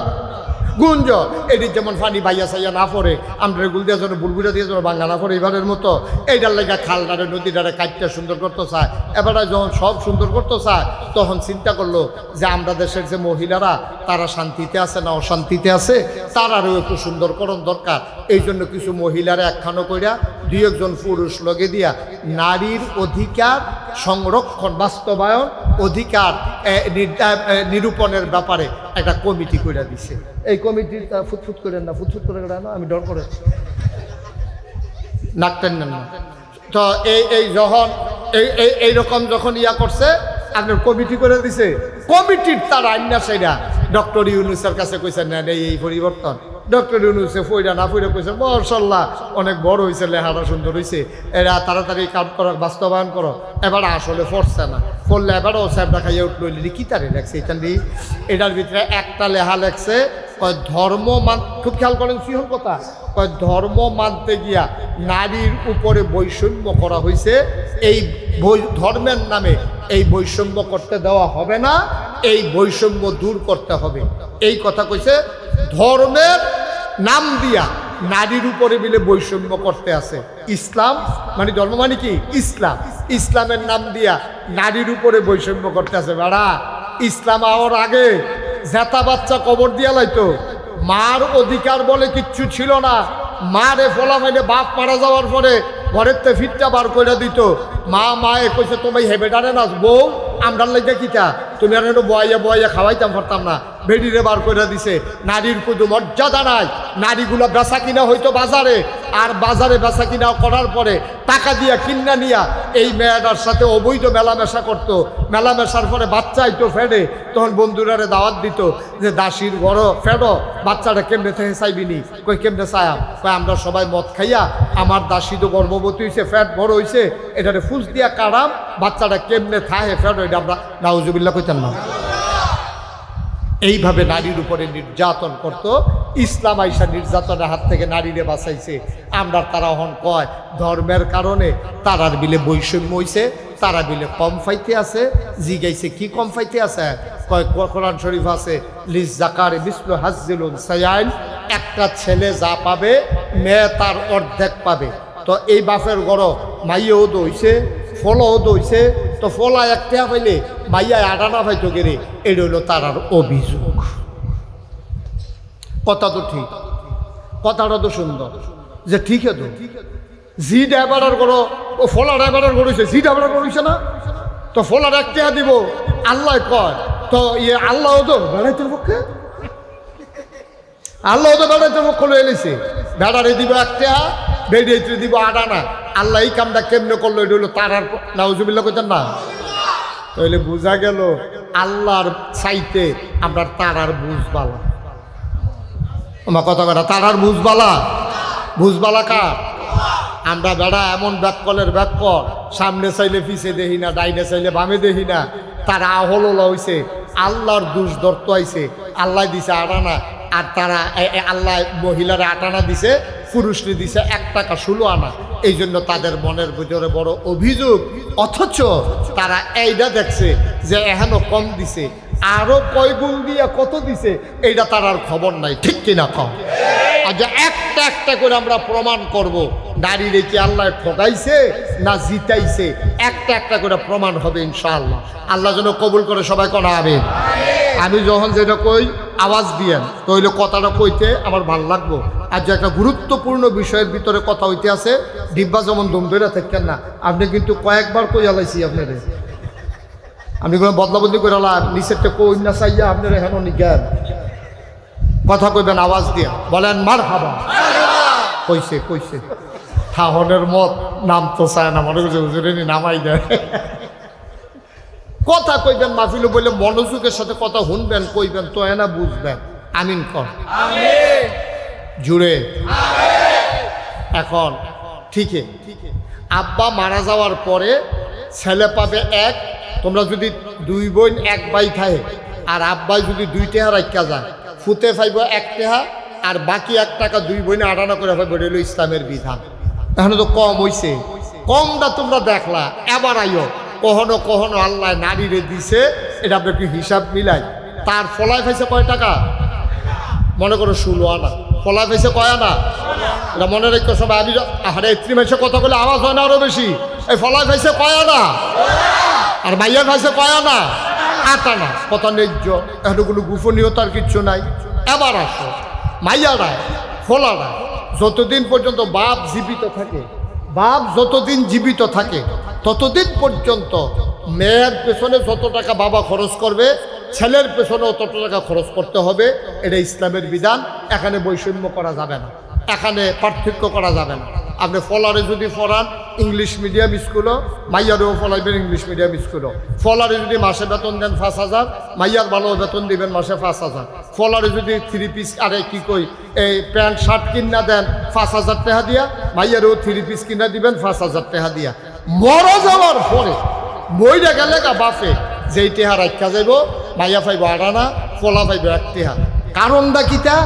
গুঞ্জ এটির যেমন পানি বাইয়া চাইয়া না পড়ে, আমরা এগুল দিয়ে যেন বুলবুলা দিয়ে যেন বাঙ্গা না পড়ে এবারের মতো, এইটার লেগা খালটারে নদীটারে কাটটা সুন্দর করতে চায়। এবারে যখন সব সুন্দর করতে চায়, তখন চিন্তা করলো যে আমরা দেশের যে মহিলারা তারা শান্তিতে আছে না অশান্তিতে আছে, তারারও একটু সুন্দরকরণ দরকার। এই জন্য কিছু মহিলারা একখানো কইরা 2-1 পুরুষ লগে দিয়া নারীর অধিকার সংরক্ষণ, বাস্তবায়ন, অধিকার নিরূপণের ব্যাপারে একটা কমিটি করে দিছে। এই কমিটির ফুটফুট করেন না, ফুটফুট করে না, আমি ডর করে নাকতেন না। তো এই যখন এইরকম যখন ইয়া করছে, আপনার কমিটি করে দিছে, কমিটির তার আইনা সেটা ডক্টর ইউনুসের কাছে কইছেন না এই পরিবর্তন। ডক্টর ইউনুসে ফইরা না ফইরা কইছে মাশাআল্লাহ অনেক বড় হয়েছে, লেখাটা সুন্দর হয়েছে, এরা তাড়াতাড়ি কাম করার বাস্তবায়ন করো। এবার আসলে ফরছে না, ফললে এবারও সাহেবটা খাইয়া উঠলো, কি তারে লেখছে এটার ভিতরে একটা লেখা লেখছে কয় ধর্ম খুব খেয়াল করেন সিহন কথা, কয় ধর্ম মানতে গিয়া নারীর উপরে বৈষম্য করা হয়েছে, এই ধর্মের নামে এই বৈষম্য করতে দেওয়া হবে না, এই বৈষম্য দূর করতে হবে। এই কথা কইছে। ধর্মের নাম দিয়া নারীর উপরে মিলে বৈষম্য করতে আছে ইসলাম, মানে ধর্ম মানে কি ইসলাম, ইসলামের নাম দিয়া নারীর উপরে বৈষম্য করতে আছে। বেড়া ইসলাম আওয়ার আগে জেতা বাচ্চা কবর দিয়া লাইতো, মার অধিকার বলে কিচ্ছু ছিল না। মারে ফলা মাইলে বাপ মারা যাওয়ার পরে ঘরের তে ফিটটা বার করে দিত। মায়ে কইছে তুমি হেবেটারে নাচ বউ আমরার লেগে কিটা, তুমি আর বয়াইয়া বয়াইয়া খাওয়াইতাম পারতাম না, বেডিরে বার করে দিছে। নারীর কোনো মর্যাদা নাই। নারীগুলা বেচা কিনা হইতো বাজারে, আর বাজারে বেচা কিনা করার পরে টাকা দিয়া কিনা নিয়া এই মেয়েটার সাথে অবৈধ মেলামেশা করতো। মেলামেশার পরে বাচ্চা আইতো ফেডে, তখন বন্ধুরারে দাওয়াত দিত যে দাসির ঘর ফেডো, বাচ্চাটা কেমনে থেকে চাইবিনি? কই কেমনে চায়াম? কই আমরা সবাই মদ খাইয়া আমার দাসী তো গর্ভবতী হয়েছে, ফ্যাট বড় হয়েছে, এটারে ফুস দিয়া কাড়াম, বাচ্চাটা কেমনে থাহে ফেডো, এটা আমরা নাউজুবিল্লাহ কইতাম না। এইভাবে নারীর উপরে নির্যাতন করত। ইসলাম আইসা নির্যাতনের হাত থেকে নারীরে বাঁচাইছে। আমরা তারা হন কয় ধর্মের কারণে তারার বিলে বৈষম্য হইছে, তারা বিলে কম ফাইতে আছে। জিগাইছে কি কম ফাইতে আছে? কয় কোরআন শরীফ আছে লিজ জাকারে বিসলু হাজ্জিলুন সায়াইন, একটা ছেলে যা পাবে মেয়ে তার অর্ধেক পাবে। তো এই বাপের গড় মাইয়াও দইছে, ফলও দইছে, তো ফলা একটা পাইলে মাইয়া আডানা পাইতো গেরে, এটা হইল তার আর অভিযোগ। কথা তো ঠিক, কথাটা তো সুন্দর যে ঠিক তো জি ড্রাইভারের করো ও ফলা ড্রাইভারের করেছে, জি ড্রাইভার করেছে না, তো ফলার একটা দিব আল্লাহ কয়, তো ইয়ে আল্লাহও তো বেড়াইতের পক্ষে, আল্লাহ তো বেড়াইতের পক্ষ লয়ে এলেছে। বেড়ারে দিব একটা, বেড়াইতে দিব আডানা। আল্লাহ এই কামটা কেমনে করলো, এটা হলো তার আর নাউজুবিল্লাহ কইতেন না। তাহলে বোঝা গেল আল্লাহর চাইতে আমরা তারার বুঝবালা। আমার কথা বেড়া তারার বুঝবালা, বুঝবালা কার? আমরা বেড়া এমন ব্যাককলের ব্যাককল, সামনে চাইলে পিছে দেখি না, ডাইনে চাইলে বামে দেখি না। তারা আহলা হইছে, আল্লাহর দুষ ধরত আইছে, আল্লাহ দিছে আটানা, আর তারা আল্লাহ মহিলারা আটানা দিছে, পুরুষরে দিছে 1 টাকা 16 আনা। এই জন্য তাদের মনের ভিতরে বড় অভিযোগ। অথচ তারা এইটা দেখছে যে এখনো কম দিছে, আরো কয় গুণ দিয়া কত দিছে এইটা তার আর খবর নাই। ঠিক কিনা কম? আর যে একটা একটা করে আমরা প্রমাণ করব নারীরে কি আল্লাহ ঠকাইছে না জিতাইছে, একটা একটা করে প্রমাণ হবে ইনশাআল্লাহ। আল্লাহ যেন কবুল করে সবাই করা হবে। আমি যখন যেটা কই আওয়াজ দিয়েন, তাহলে কথাটা কইতে আমার ভাল লাগবো। আর যে একটা গুরুত্বপূর্ণ বিষয়ের ভিতরে কথা হইতে আছে, ডিব্বা যেমন দম ধরে থাকেন না। আপনি কিন্তু কয়েকবার কই আলাইছি আপনারে, আপনি কোনো বদলাবদলি করে আলা নিচেরটা কই না চাইয়া আপনারা হেন নিজ্ঞান কথা কইবেন আওয়াজ দিয়ে, বলেন মার হাবা। কইছে কইছে থাহনের মত নাম তো চায় না, মনে করছে হুজুরে নামাই দেয়। কথা কইবেন মাহফিল বলে মনোযোগের সাথে কথা শুনবেন, কইবেন তো না বুঝবেন। আমিন কর জুড়ে। এখন ঠিকই আব্বা মারা যাওয়ার পরে ছেলে পাবে 1, তোমরা যদি 2 বোন 1 ভাই থাকে, আর আব্বাই যদি 2 টাকা রাখা যায়, ফুতে পাইব 1 টাকা, আর বাকি 1 টাকা 2 বোনে আটানা করে পাইব। এটা হলো ইসলামের বিধান। এখন তো কম হইছে, কমটা তোমরা দেখলা। এবার আইও কখনো কখনো আল্লাহ নারীরে দিছে, এটা আপনি একটু হিসাব মিলাই। তার ফলায় পাইছে কয় টাকা? মনে করো 16 আনা। ফলায় পাইছে কয় আনা? এটা মনে রেখো সবাই। আমি আরে 3 মাসে কথা বলে আওয়াজ হয় না আরো বেশি। এই ফলায় পাইছে কয় আনা? আর মাইয়া পাইছে কয় আনা? 8 আনা। কথা ন্যায্য, এখন কোনো গোপনীয়তার কিচ্ছু নাই। এবার আসো মাইয়ারা ফলারা, যতদিন পর্যন্ত বাপ জীবিত থাকে, বাপ যতদিন জীবিত থাকে ততদিন পর্যন্ত মেয়ের পেছনে যত টাকা বাবা খরচ করবে, ছেলের পেছনেও তত টাকা খরচ করতে হবে। এটা ইসলামের বিধান। এখানে বৈষম্য করা যাবে না, এখানে পার্থক্য করা যাবে না। আপনি ফলারে যদি পড়ান ইংলিশ মিডিয়াম স্কুলও, মাইয়ারেও ফলাইবেন ইংলিশ মিডিয়াম স্কুলও। ফলারে যদি মাসে বেতন দেন 5,000, মাইয়ার ভালো বেতন দিবেন মাসে 5,000। ফলারে যদি 3 পিস আরে কি কই এই প্যান্ট শার্ট কিনা দেন 5,000 টাকা দিয়া, মাইয়ারেও 3 পিস কিনা দিবেন 5,000 টাকা দিয়া। মরা যাওয়ার পরে মইরা গেলে গা বাপে যেই টেহা রাখা যাইব, মাইয়া পাইব 8 আনা, ফলা পাইব 1 টাকা। কারণটা কিটা?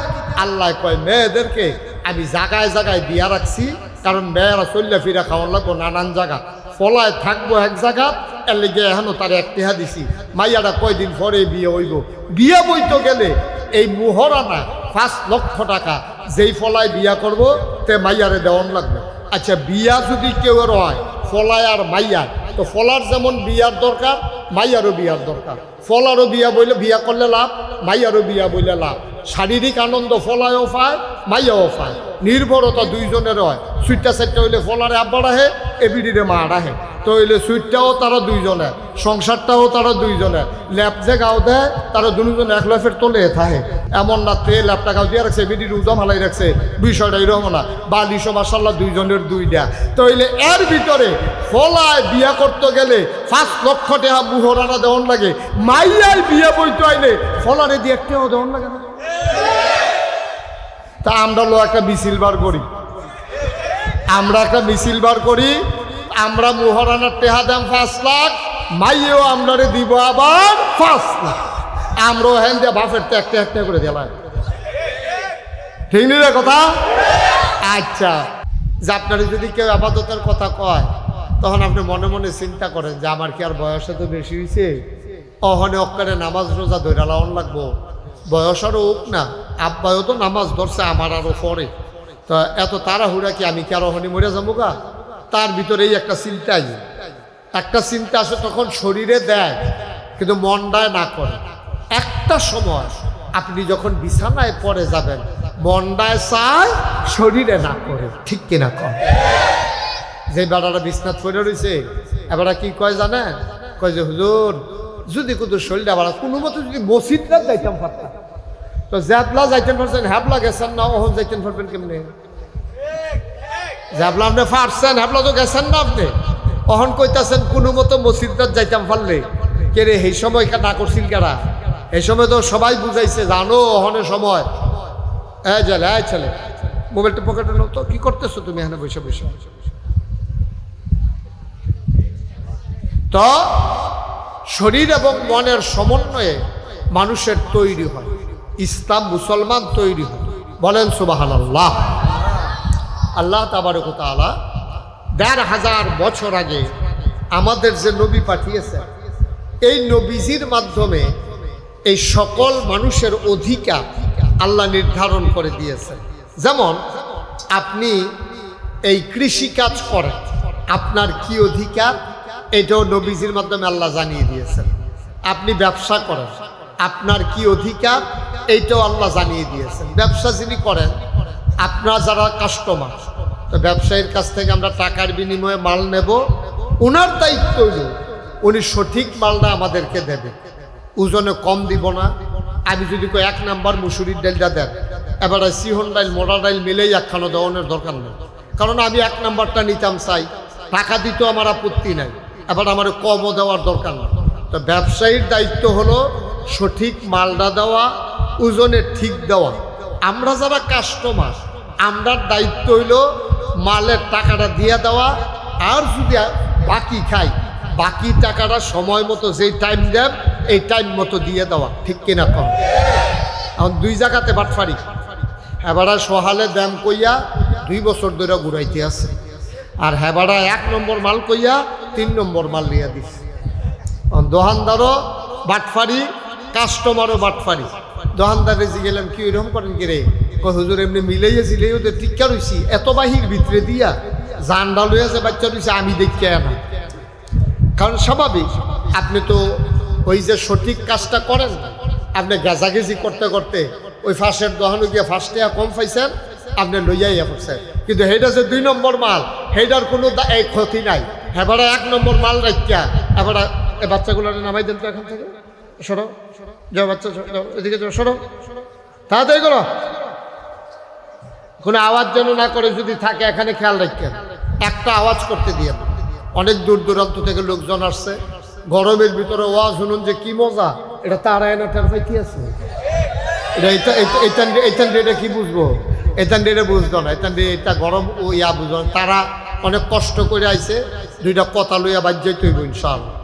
আল্লাহ কয় মেয়েদেরকে আমি জায়গায় জায়গায় দিয়া রাখছি, কারণ মেয়েরা চল্লা ফিরা খাওয়ান লাগবো নানান জায়গা, ফলায় থাকবো এক জায়গা, এর লেগে এখনো তার একটিহা দিছি। মাইয়াটা কয়দিন পরে বিয়ে হইব, বিয়ে বইতে গেলে এই মুহরানা 5 লক্ষ টাকা যেই ফলায় বিয়া করব তে মাইয়ারে দেওয়ান লাগবে। আচ্ছা বিয়া যদি কেউ হয় ফলায় আর মাইয়ার, তো ফলার যেমন বিয়ার দরকার মাইয়ারও বিয়ার দরকার। ফলারও বিয়া বইলে বিয়া করলে লাভ, মাইয়ারও বিয়া বইলে লাভ। শারীরিক আনন্দ ফলায়ও পায় মাইয়াও পায়, নির্ভরতা দুইজনের হয়। সুইটটা সাইটটা হইলে ফলারে আব্বা রাহে, এবিডিরে মা রাহে, তো হইলে সুইটটাও তারা দুইজনের, সংসারটাও তারা দুইজনের। ল্যাপ যে গাও দেয় তারা দুজন এক লাফের তোলে থাকে, এমন না তে ল্যাপটা গাও দিয়ে রাখছে, বিডির উদম হালাই রাখছে, বিষয়টা এরকম না। বালিশো মাসাল্লাহ দুইজনের দুইটা। তো হইলে এর ভিতরে ফলায় বিয়া করতে গেলে 5 লক্ষ টাকা মুহরানা দেওয়ান লাগে, মাইয়ায় বিয়া বইতে আইলে ফলারে দিয়ে একটাও দেওয়ান লাগে না। তা আমরা একটা মিছিল বার করি, আমরা মুহরানার টেহা দাম 5 লাখ, মাইয়েও আমরারে দিব আবার 5 লাখ। আমরাও হ্যান দিয়ে বাপের তো একটা করে দিলাম, ঠিক নি রে কথা? আচ্ছা, যে আপনারা যদি কেউ আপাততের কথা কয় তখন আপনি মনে মনে চিন্তা করেন যে আমার কি আর বয়সে তো বেশি হয়েছে, অহনে অক্কারে নামাজ রোজা ধরে লাউন লাগবো, বয়স আরও হোক না, আব্বায়ও তো নামাজ ধরছে আমার আরও পরে, তো এত তাড়াহুড়া কি আমি কি আর অহনে মরে যাবো গা? তার ভিতরেই একটা চিন্তা আসে, তখন শরীরে দেয় কিন্তু মনটায় না করে। একটা সময় আপনি যখন বিছানায় পড়ে যাবেন মনটায় চায়, শরীরে না করে, ঠিক কিনা কর? যে বেড়াটা বিছনাথ পড়ে রয়েছে এবারে কি কয় জানেন? কয় যে হুজুর যদি কিন্তু শরীরটা বাড়া কোনো মতো যদি মসজিদটা যাইতাম পারতাম, তো জ্যাবলা যাইতেন পারছেন, হ্যাবলা গেছেন না, ওহন যাইতেন পারবেন কেমনি? জ্যাবলা আপনি পারছেন, হ্যাবলা তো গেছেন না আপনি, অহন কইতাছেন কোনো মতো মসজিদটা যাইতাম পারলে। কে রে এই সময় না করছিল কারা? এই সময় তো সবাই বুঝাইছে, জানো অহনের সময়। ছেলে মোবাইলটা পকেটে নো তো, কি করতেছো তুমি এখানে বসে বসে? তো শরীর এবং মনের সমন্বয়ে মানুষের তৈরি হয়, ইসলাম মুসলমান তৈরি হয়। বলেন সুবহানাল্লাহ। আল্লাহ তাবারক ওয়া তাআলা ১৫০০ বছর আগে আমাদের যে নবী পাঠিয়েছেন, এই নবীজির মাধ্যমে এই সকল মানুষের অধিকার আল্লাহ নির্ধারণ করে দিয়েছেন। যেমন আপনি এই কৃষিকাজ করেন, আপনার কি অধিকার এটাও নবীজির মাধ্যমে আল্লাহ জানিয়ে দিয়েছেন। আপনি ব্যবসা করেন, আপনার কি অধিকার এইটাও আল্লাহ জানিয়ে দিয়েছেন। ব্যবসা যিনি করেন, আপনার যারা কাস্টমার, তো ব্যবসায়ীর কাছ থেকে আমরা টাকার বিনিময়ে মাল নেব, ওনার দায়িত্ব হইল উনি সঠিক মালটা আমাদেরকে দেবে, ওজনে কম দিব না। আমি যদি কই 1 নাম্বার মুসুরির ডালটা দেন, এবারে সিহন ডাইল মোটা ডাইল মিলেই একখানো দেওয়ানোর দরকার নেই, কারণ আমি 1 নাম্বারটা নিতাম চাই, টাকা দিতেও আমার আপত্তি নাই, এবার আমার কমও দেওয়ার দরকার নেই। তো ব্যবসায়ীর দায়িত্ব হলো সঠিক মালটা দেওয়া, ওজনে ঠিক দেওয়া। আমরা যারা কাস্টমার, আমরার দায়িত্ব হইল মালের টাকাটা দিয়ে দেওয়া, আর যদি বাকি খাই বাকি টাকাটা সময় মতো যেই টাইম দেন এই টাইম মতো দিয়ে দেওয়া, ঠিক কিনা কম? এখন 2 জায়গাতে বাটফারি, হেবাড়া সহালে দাম কইয়া 2 বছর ধরে ঘুরাইতে আছে, আর হেবাড়া 1 নম্বর মাল কইয়া 3 নম্বর মাল লিয়া দিচ্ছে। দোকানদারও বাটফারি, কাস্টমারও বাটফারি। দোকানদারে জিগেলাম কি ওইরকম করেন কি রে? হুজুর এমনি মিলাইয়াছিল, ওদের টিকা রয়েছি এত বাহির ভিতরে দিয়া জানডা লইয়াছে বাচ্চা রয়েছে, আমি দেখতে না। কারণ স্বাভাবিক, আপনি তো ওই যে সঠিক কাজটা করেন, আপনি গেজাগেজি করতে করতে ওই ফাঁসের দোকানে গিয়ে 5 টাকা কম পাইছেন, আপনি লইয়াইয়া পড়ছেন, কিন্তু সেইটা যে 2 নম্বর মাল, সেইটার কোনো এই ক্ষতি নাই। এবারে 1 নম্বর মাল রাখিয়া এবারে এই বাচ্চাগুলো নামাই দেন তো এখান থেকে, সরো যাও বাচ্চা, এদিকে যাও, সরো তাড়াতাড়ি করো, কোনো আওয়াজ যেন না করে, যদি থাকে এখানে খেয়াল রাখেন, একটা আওয়াজ করতে দিয়ে। অনেক দূর দূরান্ত থেকে লোকজন আসছে, গরমের ভিতরে ওয়াজ শুনুন যে কি মজা, এটা তারা এনে টের পাইতে আছে, এটা এটা কি বুঝবো, এতান ডেটে বুঝতো না, এটা গরম ও ইয়া বুঝবো না। তারা অনেক কষ্ট করে আইছে, 2টা কথা লইয়া বাজ্যই তৈব ইনশাআল্লাহ।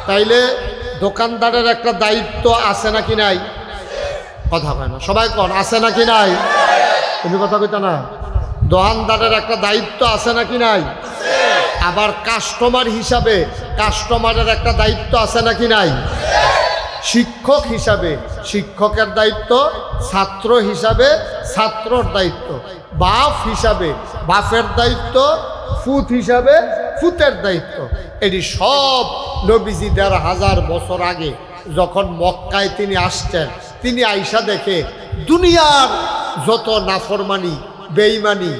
তাইলে দোকানদারের একটা দায়িত্ব আছে নাকি নাই? কথা কয় না, সবাই কন আছে নাকি নাই? তুমি কথা কইতা না? দোকানদারের একটা দায়িত্ব আছে নাকি নাই? আবার কাস্টমার হিসাবে কাস্টমারের একটা দায়িত্ব আছে নাকি নাই? শিক্ষক হিসাবে শিক্ষকের দায়িত্ব, ছাত্র হিসাবে ছাত্রর দায়িত্ব, বাপ হিসাবে বাপের দায়িত্ব, ফুত হিসাবে ফুতের দায়িত্ব। এটি সব নবীজি ১৫০০ বছর আগে যখন মক্কায় তিনি আসছেন, তিনি আইসা দেখে দুনিয়ার যত নাফরমানি, বেঈমানি,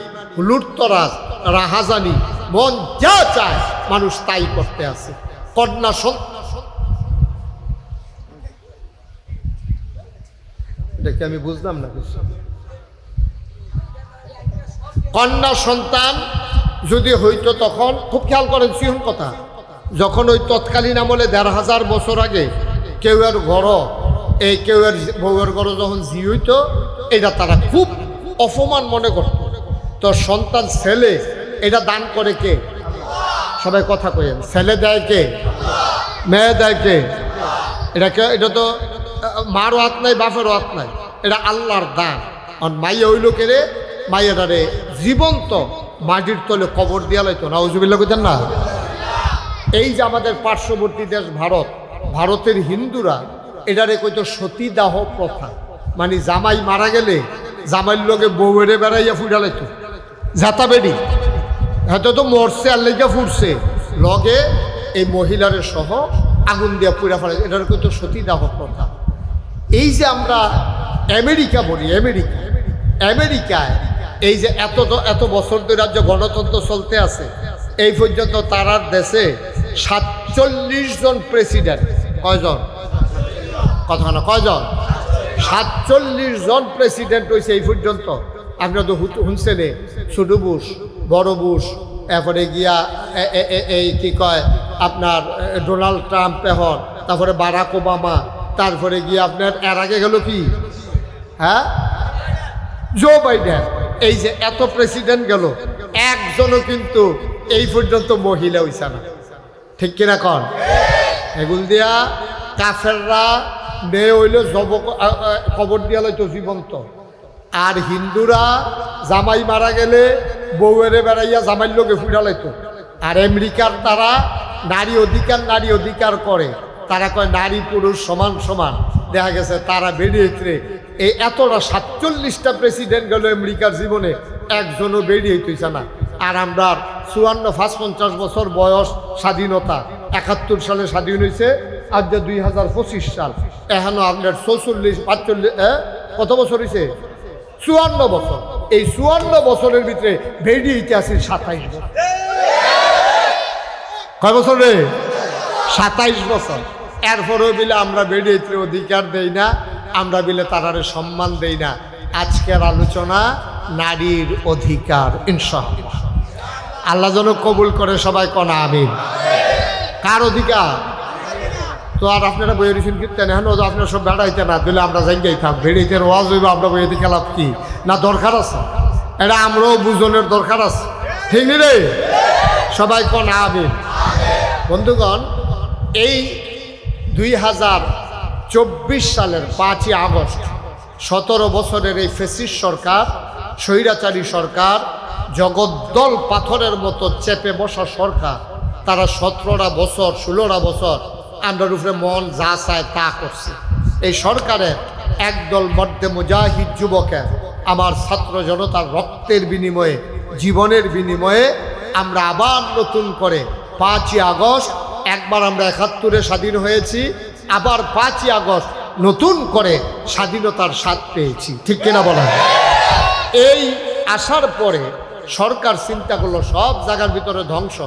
লুটতরাজ, রাহাজানি, মন যা চায় মানুষ তাই করতে আছে। কন্যা দেখে আমি বুঝলাম না কিছু। কন্যা সন্তান যদি হইতো তখন, খুব খেয়াল করেন সিহন কথা, যখন ওই তৎকালীন আমলে ১৫০০ বছর আগে কেউ এর ঘর, এই কেউ এর বউয়ের ঘর যখন জি হইতো, এটা তারা খুব অপমান মনে করত। তো সন্তান ছেলে, এটা দান করে কে? সবাই কথা কয়েন, ছেলে দেয় কে? মেয়ে দেয় কে? এটা তো মারও হাত নাই, বাপেরও হাত নাই, এটা আল্লাহর দান। আর মাইয়া হইল কেড়ে, মাইয়াটারে জীবন্ত মাটির তলে কবর দিয়া লাইতো। নাউজুবিল্লাহ কইতেন না? এই যে আমাদের পার্শ্ববর্তী দেশ ভারত, ভারতের হিন্দুরা এটারে কইতো সতীদাহ প্রথা, মানে জামাই মারা গেলে জামাইয়ের লগে বউয়েরে বেড়াইয়া ফুটা লাইতো, জাতা বেডি হয়তো তো মরছে আর লেগা ফুটছে, লগে এই মহিলারে সহ আগুন দিয়া পুড়া ফেলে, এটার কইতো সতীদাহ প্রথা। এই যে আমরা আমেরিকা বলি, আমেরিকায় এই যে এত বছর ধরে রাজ্য গণতন্ত্র চলতে আছে, এই পর্যন্ত তারার দেশে ৪৭ জন প্রেসিডেন্ট, কয়জন? কথা না, কয়জন? ৪৭ জন প্রেসিডেন্ট হয়েছে এই পর্যন্ত। আপনারা তো শুনছেন, ছোট বুশ, বড় বুশ, এরপরে গিয়া এই কি কয় আপনার ডোনাল্ড ট্রাম্প, এখন তারপরে বারাক ওবামা, তারপরে গিয়ে আপনার এর আগে গেল কি, হ্যাঁ, জো বাইডেন। এই যে এত প্রেসিডেন্ট গেল, একজনও কিন্তু এই পর্যন্ত মহিলা হইছে না, ঠিক কিনা কন? এগুল দিয়া কাফেররা মেয়ে হইল জব কবর দিয়া লইতো জীবন্ত, আর হিন্দুরা জামাই মারা গেলে বউয়েরে বেড়াইয়া জামাইর লোকে ফুটা লাইতো। আর আমেরিকার তারা নারী অধিকার করে, তারা কয় নারী পুরুষ সমান সমান। দেখা গেছে তারা বেরিয়ে এই এতটা ৪৭টা প্রেসিডেন্ট গেল আমেরিকার জীবনে, একজনও বেরিয়ে হইতেছে না। আর আমরা ৫৫ বছর বয়স, স্বাধীনতা ৭১ সালে স্বাধীন হয়েছে, আজ ২০২৫ সাল, এখনো আপনার ৪৪-৪৫ কত বছর হয়েছে? ৫৪ বছর। এই ৫৪ বছরের ভিতরে বেরিয়ে আছে ২৭ বছর। কয় বছর রে? ২৭ বছর। এরপরেও বিলে আমরা বেরিয়ে অধিকার দেই না, আমরা বিলে তারারে সম্মান দেই না। আজকের আলোচনা নারীর অধিকার, ইনশাআল্লাহ আল্লাহ যেন কবুল করে, সবাই কনা আমিন। কার অধিকার? তো আর আপনারা বইয়ে রিসিন কিনতেন, এখন আপনারা সব বেড়াইতে না দিলে আমরা যাই থাক, বেড়াইতে ওয়াজ হইব, আমরা বইয়ে দিকে লাভ কি না? দরকার আছে, এটা আমরাও বুঝনের দরকার আছে, ঠিক নি রে? সবাই কনা আমিন। বন্ধুগণ, এই ২০২৪ সালের ৫ই আগস্ট ১৭ বছরের এই ফ্যাসিস্ট সরকার, স্বৈরাচারী সরকার, জগদ্দল পাথরের মতো চেপে বসা সরকার, তারা ১৭টা বছর ১৬টা বছর আমরার উপরে মন যা চায় তা করছে। এই সরকারের একদল মধ্যে মুজাহিদ যুবকের, আমার ছাত্র জনতার রক্তের বিনিময়ে, জীবনের বিনিময়ে আমরা আবার নতুন করে ৫ই আগস্ট, একবার আমরা ৭১-এ স্বাধীন হয়েছি, আবার ৫ই আগস্ট নতুন করে স্বাধীনতার স্বাদ পেয়েছি, ঠিক কিনা বলা? এই আসার পরে সরকার চিন্তা করলো সব জায়গার ভিতরে ধ্বংস,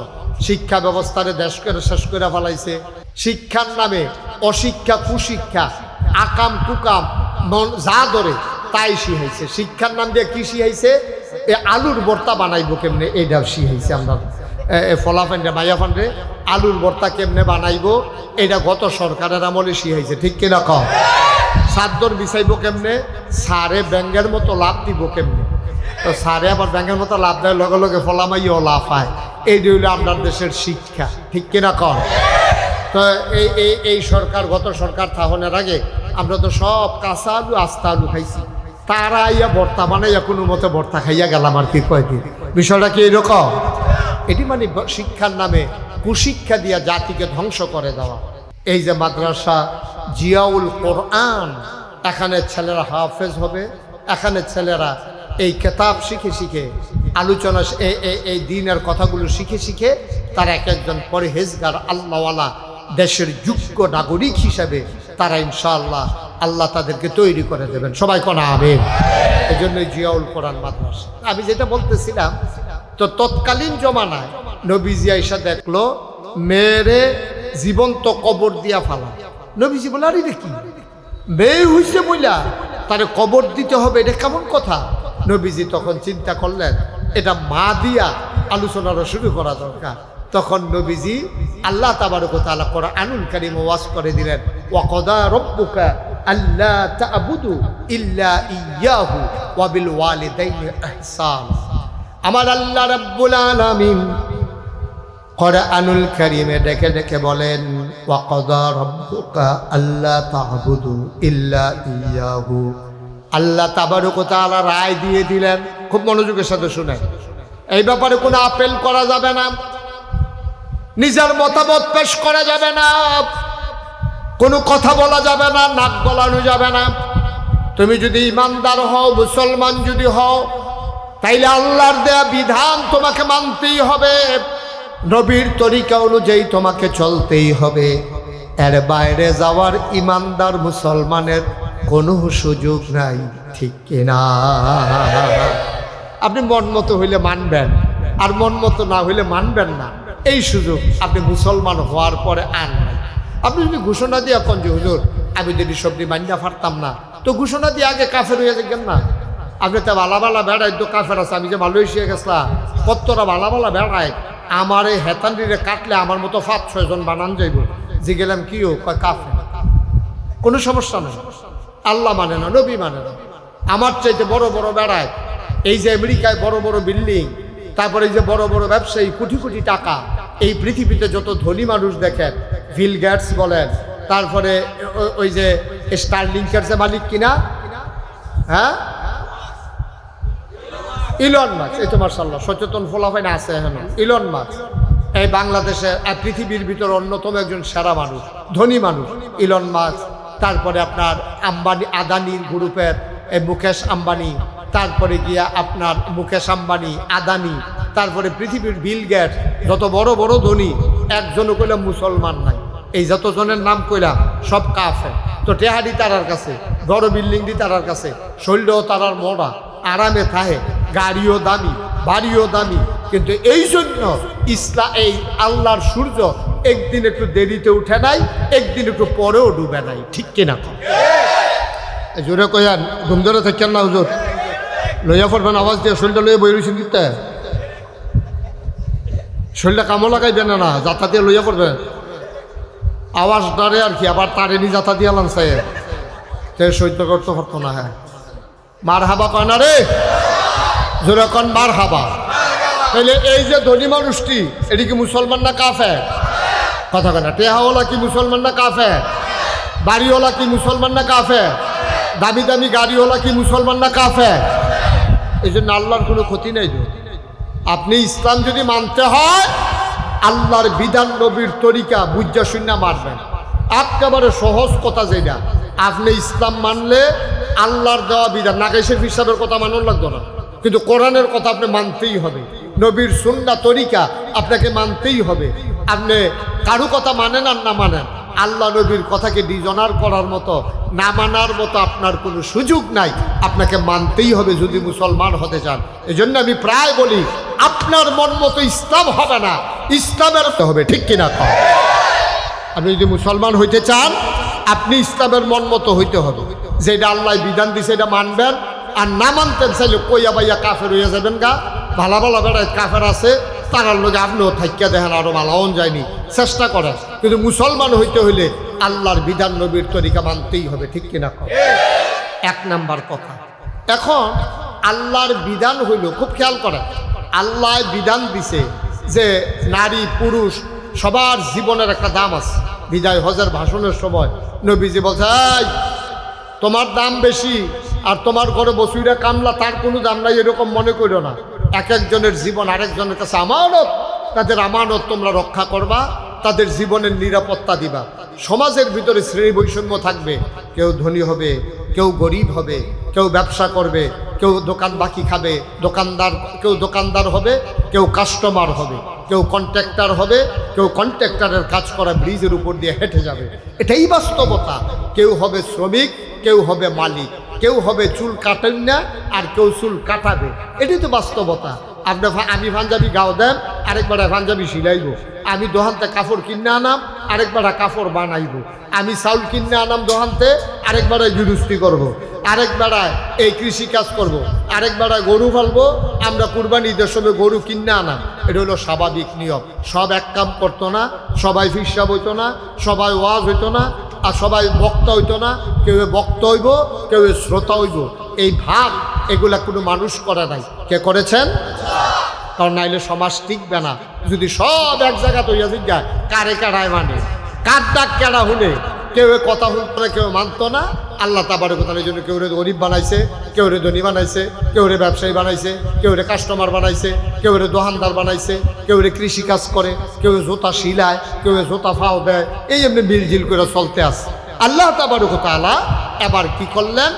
শিক্ষা ব্যবস্থারে দেশ করে শেষ করে ফেলাইছে। শিক্ষার নামে অশিক্ষা, কুশিক্ষা, আকাম কুকাম মন যা ধরে তাই শিখাইছে। শিক্ষার নাম দিয়ে কি শিখাইছে? এ আলুর ভর্তা বানাইবো কেমনে, এইটাও শিখাইছে। আমরা ফলাফান্ডে মাইয়াফান্ডে আলুর ভর্তা কেমনে বানাইবো, এটা গত সরকারের আমলে শিখাইছে, ঠিক কিনা কম? চাদর বিছাইব কেমনে, সারে ব্যাঙ্গের মতো লাভ দিব কেমনে, তো সারে আবার ব্যাঙ্গের মতো লাভ দেয়, লগে লগে ফলামাইও লাভ হয়। এই হইল আপনার দেশের শিক্ষা, ঠিক কিনা কম? তো এই সরকার, গত সরকার থাহনের আগে আমরা তো সব কাঁচা আলু আস্তা আলু খাইছি, তারা আইয়া ভর্তা বানাইয়া কোনো মতে ভর্তা খাইয়া গেলাম আর কি কয়দিন। বিষয়টা কি এরকম? এটি মানে শিক্ষার নামে কুশিক্ষা দিয়া জাতিকে ধ্বংস করে দেওয়া। এই যে মাদ্রাসা জিয়াউল কোরআন, এখানে ছেলেরা হাফেজ হবে, এখানে ছেলেরা এই কেতাব শিখে শিখে আলোচনা এই দিনের কথাগুলো শিখে শিখে তারা এক একজন পরহেজগার আল্লাহওয়ালা দেশের যোগ্য নাগরিক হিসাবে তারা ইনশাআল্লাহ আল্লাহ তাদেরকে তৈরি করে দেবেন। সবাই কোন আমিন। এই জন্যই জিয়াউল কোরআন মাদ্রাসা। আমি যেটা বলতেছিলাম, তো তৎকালীন জমানায় নবীজি আইসা দেখলো মেয়েরে জীবন্ত কবর দিয়া ফালা। নবীজি বলে, আরে কি মেয়ে হইছে বইলা তারে কবর দিতে হবে, এটা কেমন কথা? নবীজি তখন চিন্তা করলেন এটা মা দিয়া আলোচনাটা শুরু করা দরকার। তখন নবীজি আল্লাহ তাবারক ওয়া তাআলা কোরআনুল কারীম ওয়াজ করে দিলেন, ওয়া কদা রাব্বুকা আল্লা তা'বুদু ইল্লা ইয়্যাহু ওয়া বিল ওয়ালিদাইনি ইহসান। আমার আল্লাহ রাব্বুল আলামিন কোরআনুল কারীমে ডেকে ডেকে বলেন, ওয়া কদা রাব্বুকা আল্লা তা'বুদু ইল্লা ইয়্যাহু। আল্লাহ তাবারক ওয়া তাআলা রায় দিয়ে দিলেন, খুব মনোযোগের সাথে শুনেন, এই ব্যাপারে কোনো আপেল করা যাবে না, নিজের মতামত পেশ করা যাবে না, কোনো কথা বলা যাবে না, নাক গলানো যাবে না। তুমি যদি ইমানদার হও, মুসলমান যদি হও, তাইলে আল্লাহর দেয়া বিধান তোমাকে মানতেই হবে, নবীর তরিকা অনুযায়ী তোমাকে চলতেই হবে। এর বাইরে যাওয়ার ইমানদার মুসলমানের কোনো সুযোগ নাই, ঠিক কিনা? আপনি মন মতো হইলে মানবেন, আর মন মতো না হইলে মানবেন না, এই সুযোগ আপনি মুসলমান হওয়ার পরে আর নাই। আপনি যদি ঘোষণা দিয়ে এখন যে হুজুর আমি যদি সবজি মান্যা পারতাম না, তো ঘোষণা দিয়ে আগে কাফের হয়ে যাবেন না। আপনি তো ভালা ভালা বেড়ায়, তো কাফের আছে। আমি যে মালয়েশিয়া গেছিলাম, কতটা ভালা ভালা বেড়ায়, আমার এই হেতান্ডিরে কাটলে আমার মতো 5-6 জন বানান যাইব। যে গেলাম কি ও কয় কাফের, কোনো সমস্যা নেই, আল্লাহ মানে না, নবী মানে না। আমার চাইতে বড় বড় বেড়ায়, এই যে আমেরিকায় বড় বড় বিল্ডিং, তারপরে এই যে বড় বড় ব্যবসায়ী, কোটি কোটি টাকা, এই পৃথিবীতে যত ধনী মানুষ দেখেন, বিল গেটস বলেন, তারপরে ওই যে স্টারলিংকের যে মালিক কিনা, হ্যাঁ, ইলন মাস্ক, এই তো মাশাআল্লাহ সচেতন ফলাফল আছে এখন। ইলন মাস্ক এই বাংলাদেশে পৃথিবীর ভিতর অন্যতম একজন সেরা মানুষ, ধনী মানুষ ইলন মাস্ক। তারপরে আপনার আম্বানি, আদানির গ্রুপের এই মুকেশ আম্বানি, তারপরে গিয়া আপনার মুকেশ আম্বানি, আদানি, তারপরে পৃথিবীর বিল গেটস, যত বড় বড় ধনী, একজনও কইলাম মুসলমান নাই। এই যতজনের নাম কইলাম সব কাফের। তো টেহারি তারার কাছে, বড় বিল্ডিং দি তারার কাছে, শৈলও তারার মোড়া, আরামে থাহে, গাড়িও দামি, বাড়িও দামি, কিন্তু এই জন্য এই আল্লাহর সূর্য একদিন একটু দেরিতে উঠে নাই, একদিন একটু পরেও ডুবে নাই, ঠিক কিনা? জোরে কয়ান, ঘুম ধরে থাকেন না হুজুর, লইয়া পড়বেন আওয়াজ দিয়ে, শরীরটা লইয়া বই রয়েছেন দিতে, শরীরটা কামও লাগাইবেন না, যাতা দিয়ে লইয়া পড়বেন, আওয়াজ ডরে আর কি, আবার তারেনি যাতা দিয়ে লাঞ্চাই তে সহ্য করতে পারতো না। হ্যাঁ, মার হাবা কয় না রে, জোরে কন মার হাবা। তাহলে এই যে ধনী মানুষটি, এটি কি মুসলমান না কাফের? কথা কয় না। টেহাওয়ালা কি মুসলমান না কাফের? বাড়িওয়ালা কি মুসলমান না কাফের? দামি দামি গাড়িওয়ালা কি মুসলমান না কাফের? এই জন্য আল্লাহর কোনো ক্ষতি নেই। আপনি ইসলাম যদি মানতে হয়, আল্লাহর বিধান, নবীর তরিকা বুঝা শূন্য মারবেন। একেবারে সহজ কথা যেটা, আপনি ইসলাম মানলে আল্লাহর দেওয়া বিধান, নাগেশের হিসাবের কথা মানার লাগতো না, কিন্তু কোরআনের কথা আপনি মানতেই হবে, নবীর সুন্নাহ তরিকা আপনাকে মানতেই হবে। আপনি কারো কথা মানেন আর না মানেন, আল্লাহ নবীর কথাকে ডিজনার করার মতো, না মানার মতো আপনার কোনো সুযোগ নাই, আপনাকে মানতেই হবে যদি মুসলমান হতে চান। এই জন্য আমি প্রায় বলি, আপনার মন মতো ইসলাম হবে না, ইসলামের হবে, ঠিক কিনা? আপনি যদি মুসলমান হইতে চান, আপনি ইসলামের মন মতো হইতে হবে, যেটা আল্লাহ বিধান দিছে এটা মানবেন। আর না মানতেন চাইলে কইয়া বাইয়া কাফের হইয়া যাবেন গা। ভালা ভালা বেড়ায় কাফের আছে, তারার লোক আপনিও থাকিয়া দেখেন, আরো ভালাও যায়নি, চেষ্টা করেন। কিন্তু মুসলমান হইতে হইলে আল্লাহর বিধান, নবীর তরিকা মানতেই হবে, ঠিক কিনা? এক নাম্বার কথা। এখন আল্লাহর বিধান হইল, খুব খেয়াল করেন, আল্লাহ বিধান দিছে যে নারী পুরুষ সবার জীবনের একটা দাম আছে। বিদায় হজের ভাষণের সময় নবীজি বলছে, তোমার দাম বেশি আর তোমার ঘরে বসুইরা কামলা তার কোনো দাম নাই এরকম মনে করো না। এক একজনের জীবন আরেকজনের কাছে আমানত, তাদের আমানত তোমরা রক্ষা করবা, তাদের জীবনের নিরাপত্তা দিবা। সমাজের ভিতরে শ্রেণী বৈষম্য থাকবে, কেউ ধনী হবে, কেউ গরিব হবে, কেউ ব্যবসা করবে, কেউ দোকান বাকি খাবে, কেউ দোকানদার হবে, কেউ কাস্টমার হবে, কেউ কন্ট্রাক্টর হবে, কেউ কন্ট্রাক্টরের কাজ করা ব্রিজের উপর দিয়ে হেঁটে যাবে। এটাই বাস্তবতা। কেউ হবে শ্রমিক, কেউ হবে মালিক, কেউ হবে চুল কাটেন না আর কেউ চুল কাটাবে। এটাই তো বাস্তবতা। আমি পাঞ্জাবি গাও দেন, আরেকবার পাঞ্জাবি সিলাইব। আমি দোহানতে কাপড় কিনে আনাম, আরেকবার কাপড় বানাইব। আমি চাউল কিনে আনাম দোহানতে, আরেকবার গৃহস্থী করব। আরেকবার এই কৃষি কাজ করব। আরেকবার গরু পালবো। আমরা কুরবানি ঈদের সময় গরু কিনে আনাম। এটা হলো স্বাভাবিক নিয়ম। সব এক কাম করতো না, সবাই হিসাব হইতো না, সবাই ওয়াজ হইতো না, আর সবাই বক্তা হইতো না। কেউ বক্তা হইব, কেউ শ্রোতা হইব। এই ভাব এগুলা কোনো মানুষ করে নাই। কে করেছেন? কারণ নাইলে সমাজ টিকবে না। যদি সব এক জায়গা তৈরি জিজ্ঞায় কারে কারায় মানে, কার ডাক কেনা শুনে, কেউ কথা শুনতো না, কেউ মানতো না। আল্লাহ তাবারক ওয়া তাআলার জন্য কেউ রে গরিব বানাইছে, কেউ রে ধনী বানাইছে, কেউ রে ব্যবসায়ী বানাইছে, কেউ রে কাস্টমার বানাইছে, কেউ রে দোকানদার বানাইছে, কেউ রে কৃষি কাজ করে, কেউ জোতা শিলায়, কেউ জোতা ফাও দেয়। এই এমনি মিলজিল করে চলতে আসে। আল্লাহ তাবারক ওয়া তাআলা এবার কি করলেন?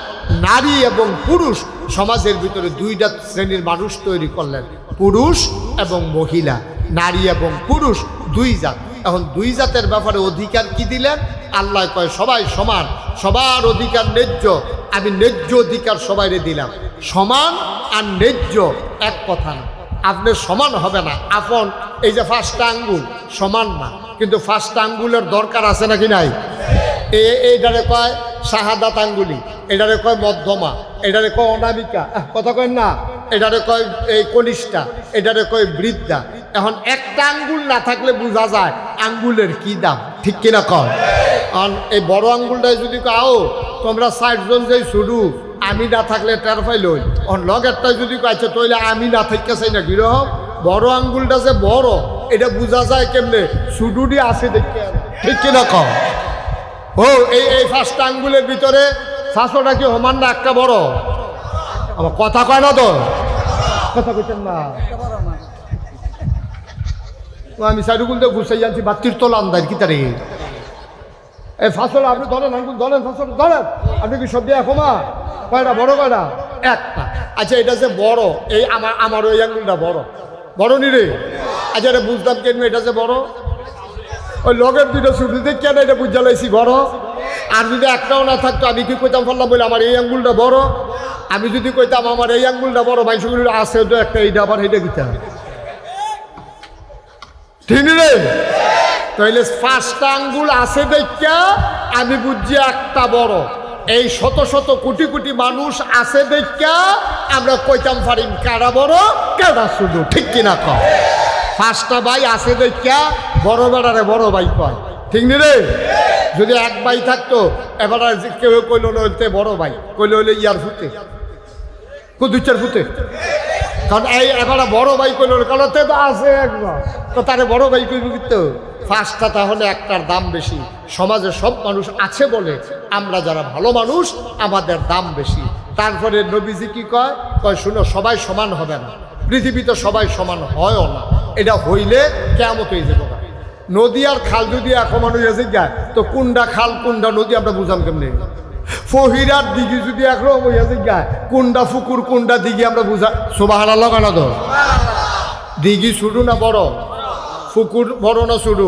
নারী এবং পুরুষ সমাজের ভিতরে দুইটা শ্রেণীর মানুষ তৈরি করলেন, পুরুষ এবং মহিলা। নারী এবং পুরুষ দুই জাত। এখন দুই জাতের ব্যাপারে অধিকার কি দিলেন? আল্লাহ কয় সবাই সমান, সবার অধিকার ন্যায্য। আমি ন্যায্য অধিকার সবাইরে দিলাম। সমান আর ন্যায্য এক কথা না। আপনি সমান হবে না। আপন এই যে 5টা আঙ্গুল সমান না, কিন্তু 5টা আঙ্গুলের দরকার আছে নাকি নাই? এইটারে কয় শাহাদাত আঙ্গুলি, এটারে কয় মধ্যমা, এটারে কয় অনামিকা, কথা কয় না, এটারে কয় এই কনিষ্ঠা, এটারে কয় বৃদ্ধা। এখন একটা আঙ্গুল না থাকলে বোঝা যায় আঙ্গুলের কি দাম, ঠিক কিনা কয়? কারণ এই বড় আঙ্গুলটাই যদি কাও তোমরা 60 জন যেই শুরু, আমি না থাকলে টের পাইল। লগেরটাই যদি কাছে তৈলে আমি না থাকতে চাই না গৃহ। বড় আঙ্গুলটা যে বড় এটা বোঝা যায় কেমনে? শুডুডি আছে দেখতে, ঠিক কিনা কয়? ও এই 5টা আঙ্গুলের ভিতরে 5টা কি সমান না? একটা বড়। আমার কথা কয় না তো, কথা কইছেন না। আমি সাইডুগুল দিয়ে ঘুষাই যাচ্ছি বাতির তোলা আন্দাজ কি তারে এই 5টা আপনি ধরেন, আঙ্গুল ধরেন, 5টা ধরেন। আপনি কি সব দিয়ে ক্ষমা কয়টা বড় কয়টা? একটা। আচ্ছা এটা যে বড়, এই আমার ওই আঙ্গুলটা বড়, বড় নি রে? আচ্ছা এটা বুঝতাম কেন এটা যে বড়? ওই লগের দুটো ছুটি দিয়ে কেন এটা বুঝা লাইছি বড়। আর যদি একটাও না থাকতো আমি কি কইতাম পারলাম বলে আমার এই আঙ্গুলটা বড়? আমি যদি কইতাম আমার এই আঙ্গুলটা বড়, মানুষগুলো আছে তো একটা, এইটা আবার এইটা কিতাম, ঠিক রে? তাইলে 5টা আঙ্গুল আছে দেখা আমি বুঝছি একটা বড়। এই শত শত কোটি কোটি মানুষ আছে দেখা আমরা কইতাম পারিম কারা বড় কারা শুধু, ঠিক কিনা কয়? 5টা ভাই আছে দেখা বড় বেড়ারে বড় ভাই কয়, ঠিক নি রে? যদি এক ভাই থাকতো এবার কেউ কইল নইতে বড় ভাই, কইল হইলে ইয়ার ফুটে, 2-4 ফুটে। কারণ এই এবার বড় ভাই কইল কারণ তো আছে একবার, তো তারে বড় ভাই কইব কিন্তু 5টা, তাহলে একটার দাম বেশি। সমাজে সব মানুষ আছে বলে আমরা যারা ভালো মানুষ আমাদের দাম বেশি। তারপরে নবীজি কি কয়? কয় শুনো, সবাই সমান হবে না, পৃথিবীতে সবাই সমান হয়ও না। এটা হইলে কেয়ামত হয়ে যাবে। নদী আর খাল যদি এখন মানুষ এসে যায় তো কোনটা খাল কোনটা নদী আমরা বুঝাম কেমনি? ফহিরার দিঘি যদি একরকম হইয়াছে গায়, কোনটা পুকুর কোনটা দিঘি আমরা বুঝা। সুবহানাল্লাহ কেন তো? দিঘি ছোট না বড়? পুকুর বড় না ছোট?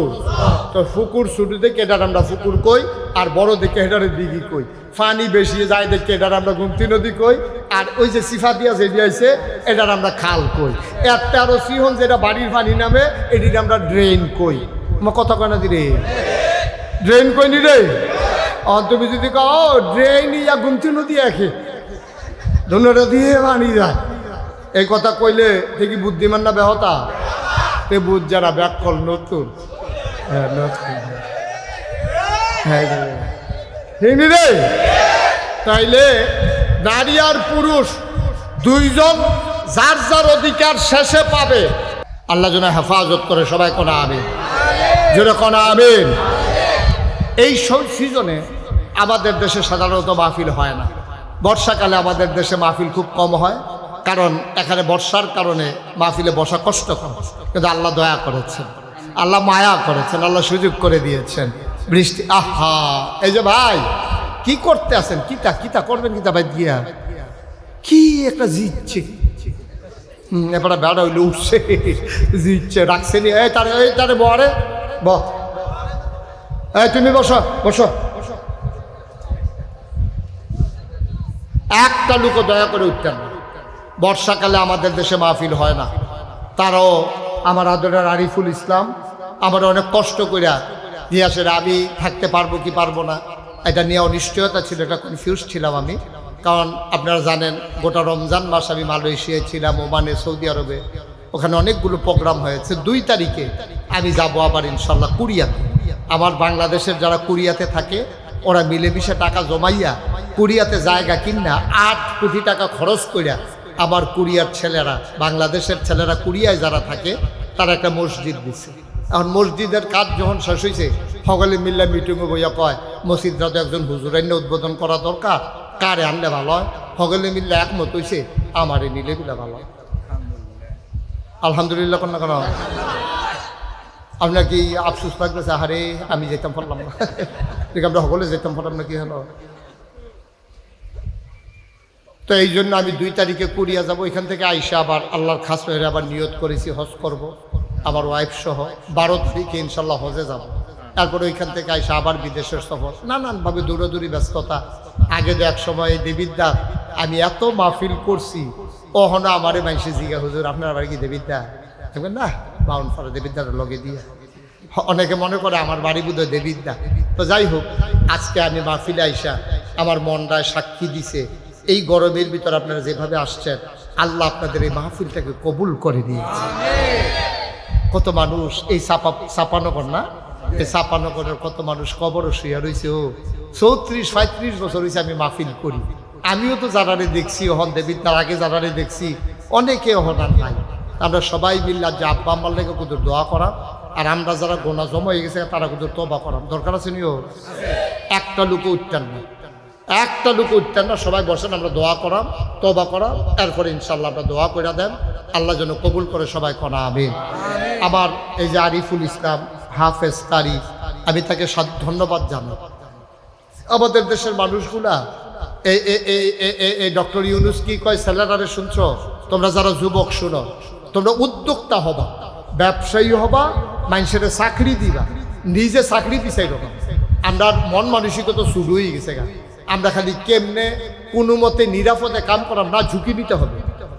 তো পুকুর ছোট দেখে এটার আমরা পুকুর কই, আর বড় দেখে এটারে দিঘি কই। পানি বেশি যায় দেখে এটার আমরা গুমতি নদী কই, আর ওই যে সিফা দিয়া যে দিয়েছে এটার আমরা খাল কই। একটা আরো সিহন যেটা বাড়ির পানি নামে এটির আমরা ড্রেন কই। আমার কথা কয় না দিরে? ড্রেন কই নি রে? তুমি যদি কও ড্রেন ইয়া গুমতি নদী একে ধনুটা দিয়ে পানি যায়, এই কথা কইলে দেখি বুদ্ধিমান না বেহতা? তে বুঝ যারা ব্যাকল নতুন, রে। তাইলে নারী আর পুরুষ দুইজন যার যার অধিকার শেষে পাবে। আল্লাহ যেন হেফাজত করে। সবাই কোনা আমিন, জোরে কোনা আমিন। এই সিজনে আমাদের দেশে সাধারণত মাহফিল হয় না। বর্ষাকালে আমাদের দেশে মাহফিল খুব কম হয়, কারণ এখানে বর্ষার কারণে মাহফিলে বসা কষ্টকর। কিন্তু আল্লাহ দয়া করেছেন, আল্লাহ মায়া করেছেন, আল্লাহ সুযোগ করে দিয়েছেন। বৃষ্টি, আহা, এই যে ভাই কি করতে আছেন, কিতা করবেন, কিতা ভাই দিয়া কি একটা জিতছে, এবার বেড়া হইলে উঠছে, জিতছে, রাখছে নি, এই তারে বরে এই তুমি বসো বসো। একটা লোকও দয়া করে উঠতেন না। বর্ষাকালে আমাদের দেশে মাহফিল হয় না। তারাও আমার আদরের আরিফুল ইসলাম আমার অনেক কষ্ট করিয়া নিয়ে আসে। আমি থাকতে পারবো কি পারবো না এটা নিয়ে অনিশ্চয়তা ছিল, এটা কনফিউজ ছিলাম আমি। কারণ আপনারা জানেন গোটা রমজান মাস আমি মালয়েশিয়ায় ছিলাম, ওমানে, সৌদি আরবে, ওখানে অনেকগুলো প্রোগ্রাম হয়েছে। 2 তারিখে আমি যাব আবার ইনশাল্লাহ কুরিয়াতে। আমার বাংলাদেশের যারা কুরিয়াতে থাকে ওরা মিলেমিশে টাকা জমাইয়া কুরিয়াতে জায়গা কিনা 8 কোটি টাকা খরচ করিয়া আমার কুরিয়ার ছেলেরা, বাংলাদেশের ছেলেরা কুরিয়ায় যারা থাকে তারা একটা মসজিদ দিচ্ছে। এখন মসজিদের কাজ যখন শেষ হয়েছে সকলে মিল্লা মিটিংয়ে বইয়া কয় মসজিদরা তো একজন হুজুর এনে উদ্বোধন করা দরকার, কারে আনলে ভালো হয়। সকলে মিললে একমত হয়েছে আমারে নিলে মিলে ভালো হয়। আলহামদুলিল্লাহ কন্যা কেন আপনার কি আফসোস লাগতেছে? আরে আমি যেতাম পারলাম না, ঠিক আমরা সকলে যেতাম পারলাম না, কি হলো? তো এই জন্য আমি 2 তারিখে কুরিয়া যাব। এখান থেকে আইসা আবার আল্লাহর খাস মেরে আবার নিয়ত করেছি হজ করব, আমার ওয়াইফ সহ 12 তারিখে ইনশাল্লাহ হজে যাব। তারপরে ওইখান থেকে আইসা আবার বিদেশের সফর, নানানভাবে দৌড়াদৌড়ি ব্যস্ততা। আগে তো এক সময় দেবিদ্যা আমি এত মাহফিল করছি, ওহনা আমারে মাইসে জিগা হুজুর আপনার বাড়ি কি দেবিদ্যা? দেখবেন না বাউন ফারা দেবিদ্যার লগে দিয়ে, অনেকে মনে করে আমার বাড়ি বোধহয় দেবিদ্যা। তো যাই হোক, আজকে আমি মাহফিলে আইসা আমার মনটায় সাক্ষী দিছে এই গরমের ভিতর আপনারা যেভাবে আসছেন, আল্লাহ আপনাদের এই মাহফিলটাকে কবুল করে দিয়েছে। কত মানুষ এই চাপানগর না, এই চাপানগরের কত মানুষ কবরও শুয়ে রয়েছে। ও 34-35 বছর হয়েছে আমি মাহফিল করি। আমিও তো যারারে দেখছি ওহন দেবীর, তার আগে যারারে দেখছি অনেকে ওহন আর নাই। আমরা সবাই মিললাম যে আব্বা আম্মার লেগে কুদুর দোয়া করা, আর আমরা যারা গোনা জমা হয়ে গেছে তারা কুদুর তবা করার দরকার আছে নিও। একটা লোকে উঠতেন না, একটা লোক উঠতেন না, সবাই বসেন, আমরা দোয়া করাম, তবা করাম, এরপরে ইনশাল্লাহ আমরা দোয়া করে দেন, আল্লাহ যেন কবুল করে সবাই করা। আমিন। আমার এই যে আরিফুল ইসলাম হাফেজ কারি, আমি তাকে ধন্যবাদ জানাই। আমাদের দেশের মানুষগুলা এই ডক্টর ইউনুস কি কয় ছেলেরারে শুনছো? তোমরা যারা যুবক শুনো, তোমরা উদ্যোক্তা হবা, ব্যবসায়ী হবা, মানুষের চাকরি দিবা, নিজে চাকরি পিছাই রবা। আমরা মন মানসিকতা শুরু হয়ে গেছে গা। আমরা খালি কেমনে কোনো মতে নিরাপদে কাম করাম না, ঝুঁকি নিতে হবে,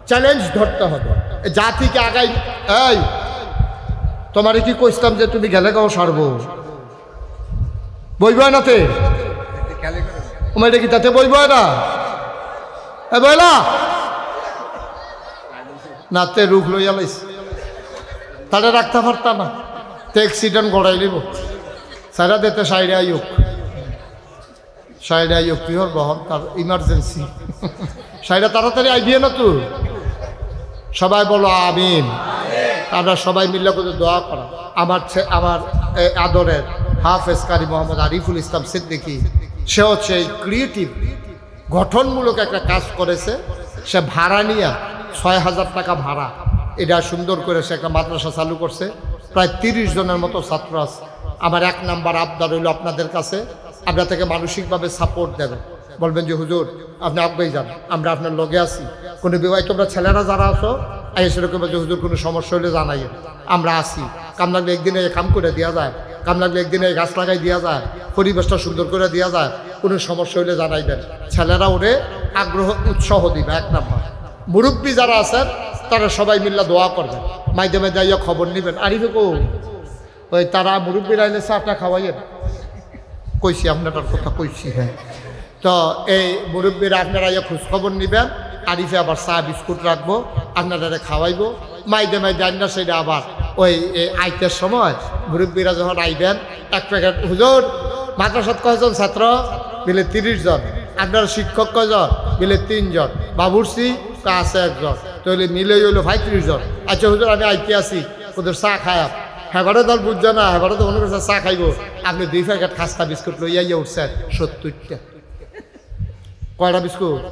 চ্যালেঞ্জ ধরতে হবে, জাতিকে আগাই। এই তোমারে কি কইতাম যে তুমি গেলে গাও সারবো বইব নাতে, এটা কি তাতে বইব না? বইলা নাতে রুখ লইয়া লাইস, তাহলে রাখতে পারতাম না, তো অ্যাক্সিডেন্ট গড়াই নিব। সাইরা দিতে সাইডে আইক, সাইডে আইক কি হর বহন তার ইমার্জেন্সি, সাইডে তাড়াতাড়ি আইবিয়ে না তুই। সবাই বলো আমিন। আমরা সবাই মিলে করে দোয়া করা। আমার আদরের হাফেজ কারি মোহাম্মদ আরিফুল ইসলাম সিদ্দিকী, সে হচ্ছে ক্রিয়েটিভ গঠনমূলক একটা কাজ করেছে। সে ভাড়া নিয়ে 6,000 টাকা ভাড়া, এটা সুন্দর করে সে একটা মাদ্রাসা চালু করছে। প্রায় 30 জনের মতো ছাত্র আছে। আমার 1 নাম্বার আবদার হইল আপনাদের কাছে, আপনার থেকে মানসিকভাবে সাপোর্ট দেবেন। বলবেন যে হুজুর আপনি আগাই যান, আমরা আপনার লগে আছি। কোনো বিবাহ তোমরা ছেলেরা যারা আছো সেরকম যে হুজুর কোনো সমস্যা হলে জানাই, আমরা আছি। কাম লাগলে একদিনে কাম করে দেওয়া যায়, কাম লাগলে একদিনে গাছ লাগাই দেওয়া যায়, পরিবেশটা সুন্দর করে দেওয়া যায়। কোনো সমস্যা হলে জানাই দেন, ছেলেরা ওরে আগ্রহ উৎসাহ দিবে। 1 নাম্বার। মুরব্বী যারা আছেন তারা সবাই মিল্লা দোয়া করবেন, মাঝে মাঝে যাইয়া খবর নেবেন। আরিফে কো ওই তারা মুরব্বীরা এলে চাটা খাওয়াইয়েন, কইছি আপনার কথা কইছি। হ্যাঁ, তো এই মুরব্বীরা আপনারা খোঁজখবর নেবেন। আরিফে আবার চা বিস্কুট রাখবো, আপনারা খাওয়াইবো। মাইদে মাইদে আন্না সেটা আবার ওই আইতের সময় মুরব্বীরা যখন আইবেন 1 প্যাকেট। হুজুর মাদ্রাসাত কয়জন ছাত্র? মিলে 30 জন। আপনার শিক্ষক কয়জন? মিলে 3 জন। বাবুর্চি আছে 1 জন, তাহলে মিলে হইলো 35 জন। আচ্ছা হুজুর আমি আইতে আসি, ওদের চা খায়া হেবারে দল বুঝছে না, হেবারে তো মনে করছে চা খাইব, আপনি 2 প্যাকেট খাস্তা বিস্কুট লইয়া উঠছেন 70টা। কয়টা বিস্কুট?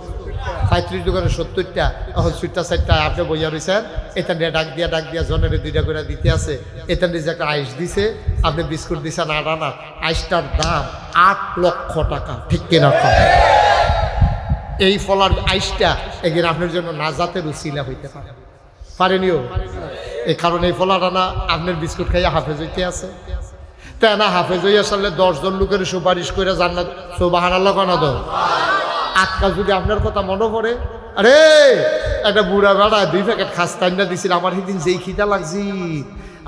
35 দোকানে 70টা। এখন 4টা আপনি বইয়া রয়েছেন, এখান দিয়ে ডাক দিয়া জনের 2টা করে দিতে আছে। এখান দিয়ে যে একটা আইস দিছে, আপনি বিস্কুট দিছেন 8 আনা, আইসটার দাম 8 লক্ষ টাকা, ঠিক কিনা? এই ফলার আইসটা একদিন আপনার জন্য নাজাতের উসিলা হইতে পারে, পারেনিও। এই কারণে এই ফলাটা না আপনার বিস্কুট খাইয়া হাফেজ হইতে আছে, তাই না? হাফেজ হইয়া আসলে 10 জন লোকের সুপারিশ করে জান্নাত, সুবহানাল্লাহ কানা দো। আজকাল যদি আপনার কথা মনে পড়ে, আরে একটা বুড়া বেড়া 2 প্যাকেট খাস্তাইনা দিছিল, আমার সেদিন যেই খিদা লাগছি,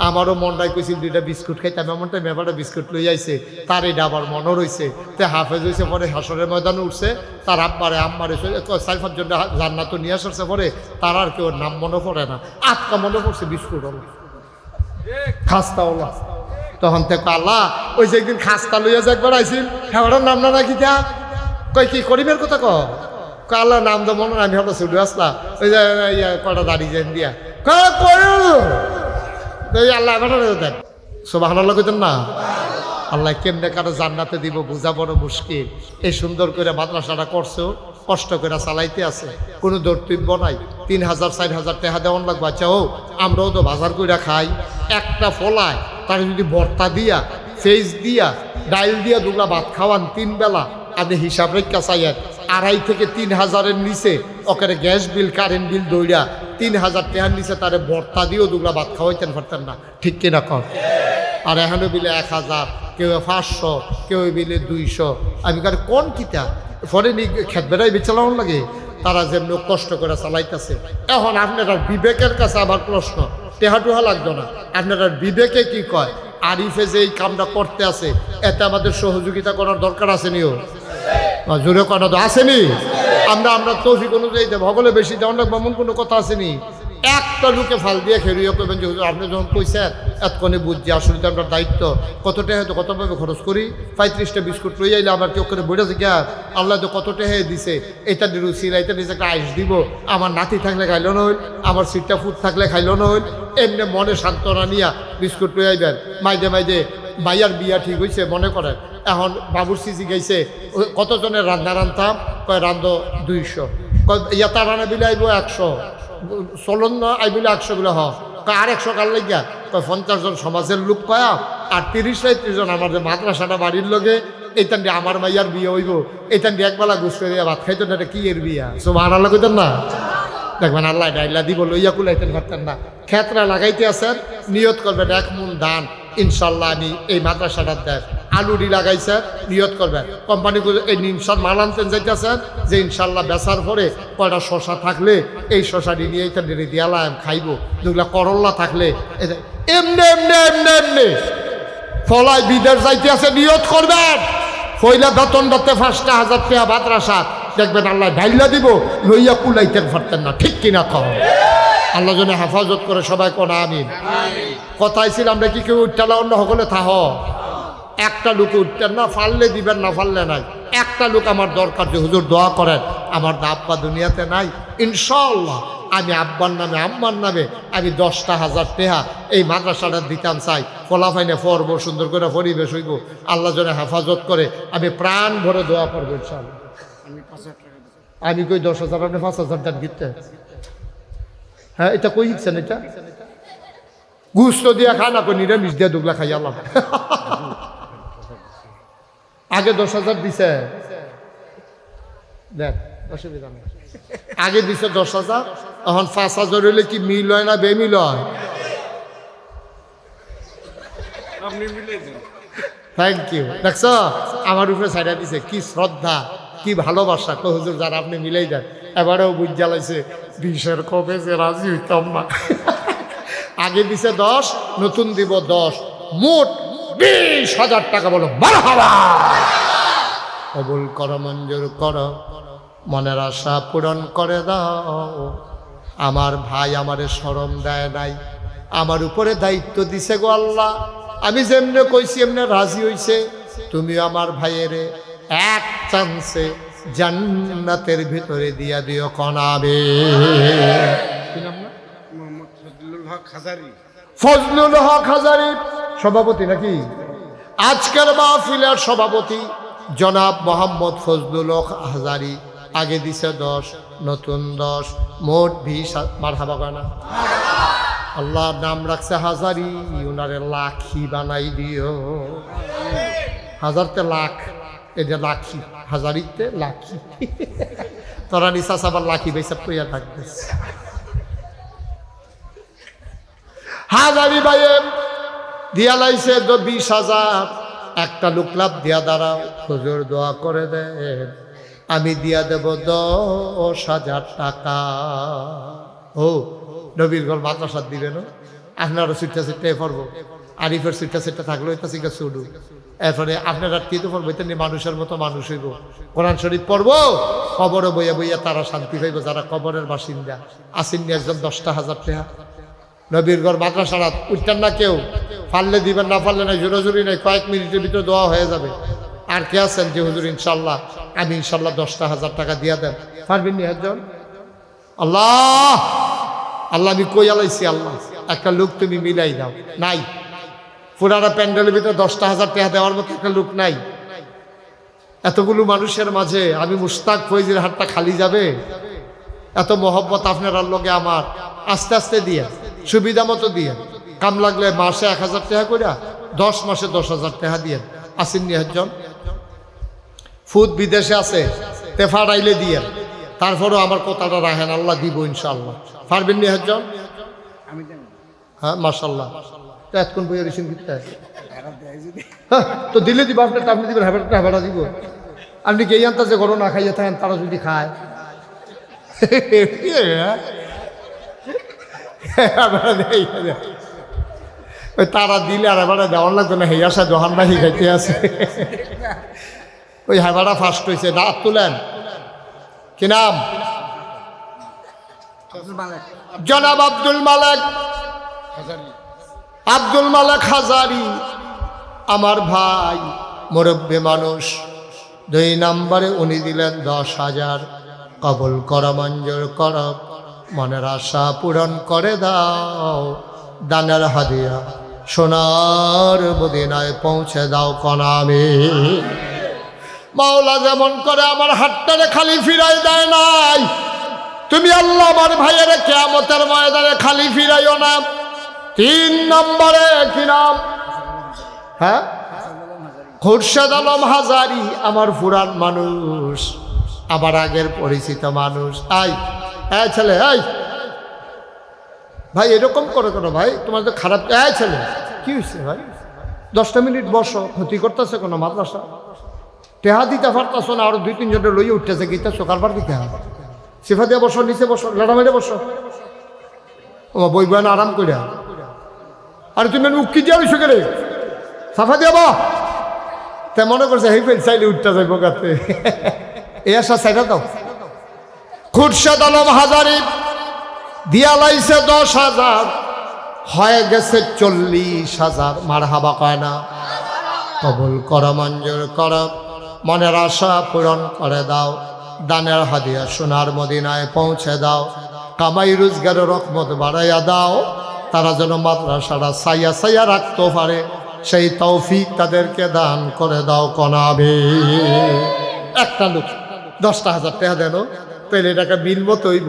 আমারও মনটাই কইছিল 2টা বিস্কুট খাইতাম, এমনটা মেবাটা বিস্কুট লই আইছে, তার এটা আবার মনে রয়েছে। তে হাফেজ হয়েছে, পরে হাসরের ময়দানে উঠছে, তার আম্মারে 4-5 জন জান্নাত নিয়ে আসছে, পরে তার আর কেউ নাম মনে পড়ে না, আটকা মনে পড়ছে বিস্কুট হলো, খাস্তা হলো। তখন থেকে আল্লাহ ওই যে একদিন খাস্তা লইয়া যে একবার আইছিল, হেবাটার নাম না নাকি যা কয় কি করিমের কথা আল্লাহ নাম তো মনে, আমি হঠাৎ ছুটে আসলাম, ওই যে কটা দাঁড়িয়ে যান দিয়া আল্লাহ দেন, সুবহানাল্লাহ কইতেন না? আল্লাহ কেমনে কারো জান্নাতে দিব বোঝা বড় মুশকিল। এই সুন্দর করে মাদ্রাসাটা করছো, কষ্ট করে চালাইতে আছে, কোনো দর্তব্য নাই। 3,000-4,000 টাকা দেওয়ান লাগবে। আচ্ছা ও আমরাও তো বাজার করে খাই, একটা ফলায় তার যদি ভর্তা দিয়া, ফেস দিয়া, ডাইল দিয়া 2 ভাত খাওয়ান 3 বেলা, আপনি হিসাব রেখা চাইয়েন 2,500 থেকে 3,000-এর নিচে ওখানে গ্যাস বিল, কারেন্ট বিল দৌড়া 3,000 টাকার নিচে তারে ভর্তা দিয়েও 2 ভাত খাওয়াইতেন পারতেন না, ঠিক কিনা কর? আর এখানে বিলে 1,000, কেউ 500, কেউ বিলে 200। আমি কার কোন কিতা ফরে নি খেত বেড়াই বেচালাম লাগে, তারা যেমন কষ্ট করে চালাইতেছে। এখন আপনার বিবেকের কাছে আমার প্রশ্ন, টেহাটুহা লাগতো না, আপনার বিবেকে কি কয়? আরিফে যে এই কামটা করতে আছে, এতে আমাদের সহযোগিতা করার দরকার আসেনিও, জোরে করা তো আসেনি। আমরা তৌফিক অনুযায়ী দেব, হগলে বেশি দেওয়ান লাগবে এমন কোনো কথা আসেনি। একটা লোকে ফাল দিয়ে খেলিয়ে করবেন যে হুজুর আপনি যখন কইছেন এতক্ষণে বুঝছি, আসলে তো আমরা দায়িত্ব কত টাকা হয়তো কতভাবে খরচ করি, 35টা বিস্কুট লই আইলে আবার কেউ করে বইটা গিয়া আল্লাহ তো কত টাকা দিছে, এটা রুচিলা, এটা নিচে একটা আইস দিব, আমার নাতি থাকলে খাইলো না হইল, আমার সিটটা ফুট থাকলে খাইলো না হইল, এমনি মনে সান্ত্বনা নিয়া বিস্কুট লই আইবেন। মাইদে ভাইয়ার বিয়া ঠিক হয়েছে মনে করেন, এখন বাবুর সিজি গাইছে কতজনের রান্না রান্তাম, কয় রান্ধ 200, ইয়াতা রান্না বিলে আইব 100, চলন না আইবিলে 100 গুলো হ, আর 100 কার লাগিয়া কয় 50 জন সমাজের লোক কয়া, আর 30-35 জন আমাদের মাদ্রাসাটা বাড়ির লগে, এইটান দিয়ে আমার মাইয়ার বিয়ে হইব, এইটান দিয়ে একবেলা গুছতে দিয়ে ভাত খাইতো না, এটা কি এর বিয়া? সুবহানাল্লাহ কইতেন না? দেখবেন আল্লাহ ডাইলা দিব লইয়া কুলাইতেন পারতেন না। ক্ষেত্রে লাগাইতে আছেন, নিয়ত করবেন 1 মণ ধান ইনশাল্লাহ আমি এই মাদ্রাসাটার দেয়, আলুরি লাগাইছেন, নিয়ত করবেন। কোম্পানি এই ইনশাল মাল আনতেন যাইতেছেন যে ইনশাল্লাহ বেচার পরে কয়টা শশা থাকলে এই শশাটি নিয়ে এইটা দিয়ালাম খাইব, যেগুলো করল্লা থাকলে এমনি এমনি এমনি এমনি ফলায় বিদেশ যাইতে আছে, নিয়ত করবেন। পয়লা বেতন দত্তে 5,000 টাকা মাদ্রাসা, দেখবেন আল্লাহ ঢাইলা দিব, লইয়া কুলাইতেন পারতেন না, ঠিক কিনা কম? আল্লাহ যেন হেফাজত করে, সবাই কোন আমিন। কথাই ছিল আমরা কি কেউ উঠতে অন্য সকলে থাহ, একটা লোক উঠতেন না, ফাললে দিবেন না, ফাললে নাই। একটা লোক আমার দরকার যে হুজুর দোয়া করেন, আমার আব্বা দুনিয়াতে নাই, ইনশাআল্লাহ আমি আব্বার নামে আম্মার নামে আমি 10,000 টাকা এই মাদ্রাসাটা দিতাম চাই, ফলাফাইনে পড়বো, সুন্দর করে পরিবেশ হইব, আল্লাহ যেন হেফাজত করে, আমি প্রাণ ভরে দোয়া করবো ইনশাআল্লাহ। আমি কই 10,000, আপনি 5,000 টাকা দিতে? হ্যাঁ, এটা কই শিখছেন? এটা গুস্ত দিয়া খা না, কই নিরামিষ দিয়া 2 খাই আল্লাহ। আগে 10,000 দিছে, দেখ অসুবিধা নেই, আগে দিছে 10,000, এখন 5,000 হইলে কি মিল হয় না বেমিল হয়? Thank you. দেখছ আমার উপরে ছাইড়া দিছে, কি শ্রদ্ধা, কি ভালোবাসা। তো হুজুর যারা আপনি মিলাই দেন, এবারেও বুঝ জ্বালাইছে 20-এর কমে যে রাজি হইতাম না। আগে দিছে 10, নতুন দিব 10, মোট 20,000 টাকা। বলো মারহাবা। কবুল করো, মঞ্জুর করো, মনের আশা পূরণ করে দাও। আমার ভাই আমারে শরম দেয় নাই, আমার উপরে দায়িত্ব দিছে গো আল্লাহ, আমি যেমনে কইছি এমনে রাজি হইছে। তুমিও আমার ভাইয়ের এক চান্সে জান্নাতের ভিতরে দিয়া দিও কনাবে। ফজলুল হক হাজারী সভাপতি নাকি আজকের মাহফিলের সভাপতি জনাব মোহাম্মদ ফজলুল হক হাজারী। আগে দিছে 10, নতুন 10, মোট 20। মারহাবা গানা। আল্লাহ নাম রাখছে হাজারী, উনারে লাখি বানাই দিও। হাজারতে লাখ, এটা লাখি, হাজারিতে লাখি। তোরা নিশাস আবার লাখি বেসব কইয়া থাকতেছ। হাজারি ভাইয়ে দিয়া লাইছে 20,000। একটা লোক লাভ দিয়া দাঁড়াও, হুজুর দোয়া করে দেন, আমি দিয়া দেব 10,000 টাকা। ও নবীরগঞ্জ মাদ্রাসা দিবেন, আপনারও সিটটা সিটটাই পড়বো, আরিফের সিটটা সিটটা থাকলো এটা শিখা শুরু। এরপরে আপনারা কি তো পড়বো, এটা নিয়ে মানুষের মতো মানুষ হইব। কোরআন শরীফ পড়বো, কবরে বইয়া বইয়া তারা শান্তি পাইব যারা কবরের বাসিন্দা। আসেননি একজন 10,000 টাকা নবীরগড় মাদ্রাসারা উঠতেন না কেউ, পারলে দিবেন, না পারলে নাই, জোরাজুরি নাই, কয়েক মিনিটের ভিতরে দোয়া হয়ে যাবে। আর কে আছেন যে হুজুর ইনশাল্লাহ আমি ইনশাল্লাহ 10,000 টাকা দিয়া দেন, পারবেন নি একজন? আল্লাহ আল্লাহ আমি কই আলাইছি, আল্লাহ একটা লোক তুমি মিলাই দাও। নাই, পুরানা প্যান্ডেলের ভিতরে 10,000 টাকা দেওয়ার মতো একটা লোক নাই। এতগুলো মানুষের মাঝে আমি মুশতাক ফৈজির হাতটা খালি যাবে? এত মহব্বত আপনার লগে আমার। আস্তে আস্তে দিয়ে, সুবিধা মতো দিয়ে, কাম লাগলে মাসে 1,000 টাকা করে, 10 মাসে 10,000 টাকা দিয়ে। আসেননি একজন? ফুদ বিদেশে আছে, তেফাড়াইলে দিয়ে, তারপরেও আমার কথাটা রাখেন, আল্লাহ দিব ইনশাআল্লাহ। পারবেন নি একজন? হ্যাঁ মাশাল্লাহ। তো এতক্ষণ বইয়া রিসিন করতে তো দিলে দিব, আপনারটা আপনি দিবেন, হ্যাঁ দিব। আপনি কে আনতা যে গরম না খাইয়ে থাকেন, তারা যদি খায় ওই তারা দিলে আর এবারে দেওয়ার লাগতো না, হেই আসা জহান বাহি খাইতে আছে। ওই হেবাটা ফার্স্ট হয়েছে, না তুলেন। কি নাম? জনাব আব্দুল মালেক। আব্দুল মালেক হাজারি আমার ভাই, মুরব্বী মানুষ। 2 নম্বরে উনি দিলেন 10,000। কবুল কর, মঞ্জুর কর, মনের আশা পূরণ করে দাও। দানের হাদিয়া সোনার মদিনায় পৌঁছে দাও কনামে। মাওলা যেমন করে আমার হাতটারে খালি ফিরাই দেয় নাই, তুমি আল্লাহ আমার ভাইয়ের কিয়ামতের ময়দানে খালি ফিরাইও না। 3 নম্বরে কি নাম? হ্যাঁ, খুরশেদ আলম হাজারি আমার পুরান মানুষ, আমার আগের পরিচিত মানুষ। ছেলে ভাই এরকম করে কেন ভাই, তোমার তো খারাপ। ছেলে কি হয়েছে ভাই? 10টা মিনিট বসো, ক্ষতি করতেছে কোনো মাদ্রাসা? টেহা দিতে পারতেছো না, আরো 2-3 জনের লইয়ে উঠতেছে, গীতা সকালবার দিতে হবে। সিফা দিয়ে বসো, নিচে বসো, লাড়া মেরে বসো, বই বই না আরাম করে। আরে তুমি উকি দিয়ে হইছো গেলে সাফা দিয়ে বা তা মনে করছে হেই ফেল চাইলে উঠতে যাইব গাতে। এই আসা সাইডা দাও। খুরশেদ আলম হাজারি দিয়া লাইছে 10,000, হয়ে গেছে 40,000। মারহাবা কয় না? কবুল কর, মঞ্জুর কর, মনের আশা পূরণ করে দাও। দানের হাদিয়া সোনার মদিনায় পৌঁছে দাও। কামাই রোজগারের রহমত বাড়াইয়া দাও, তারা যেন মাদ্রাসাটা সাইয়া সাইয়া রাখতে পারে, সেই তৌফিক তাদেরকে দান করে দাও কনাবে। একটা লোক 10,000 টাকা দেন, পেলে টাকা বিল মতো হইব।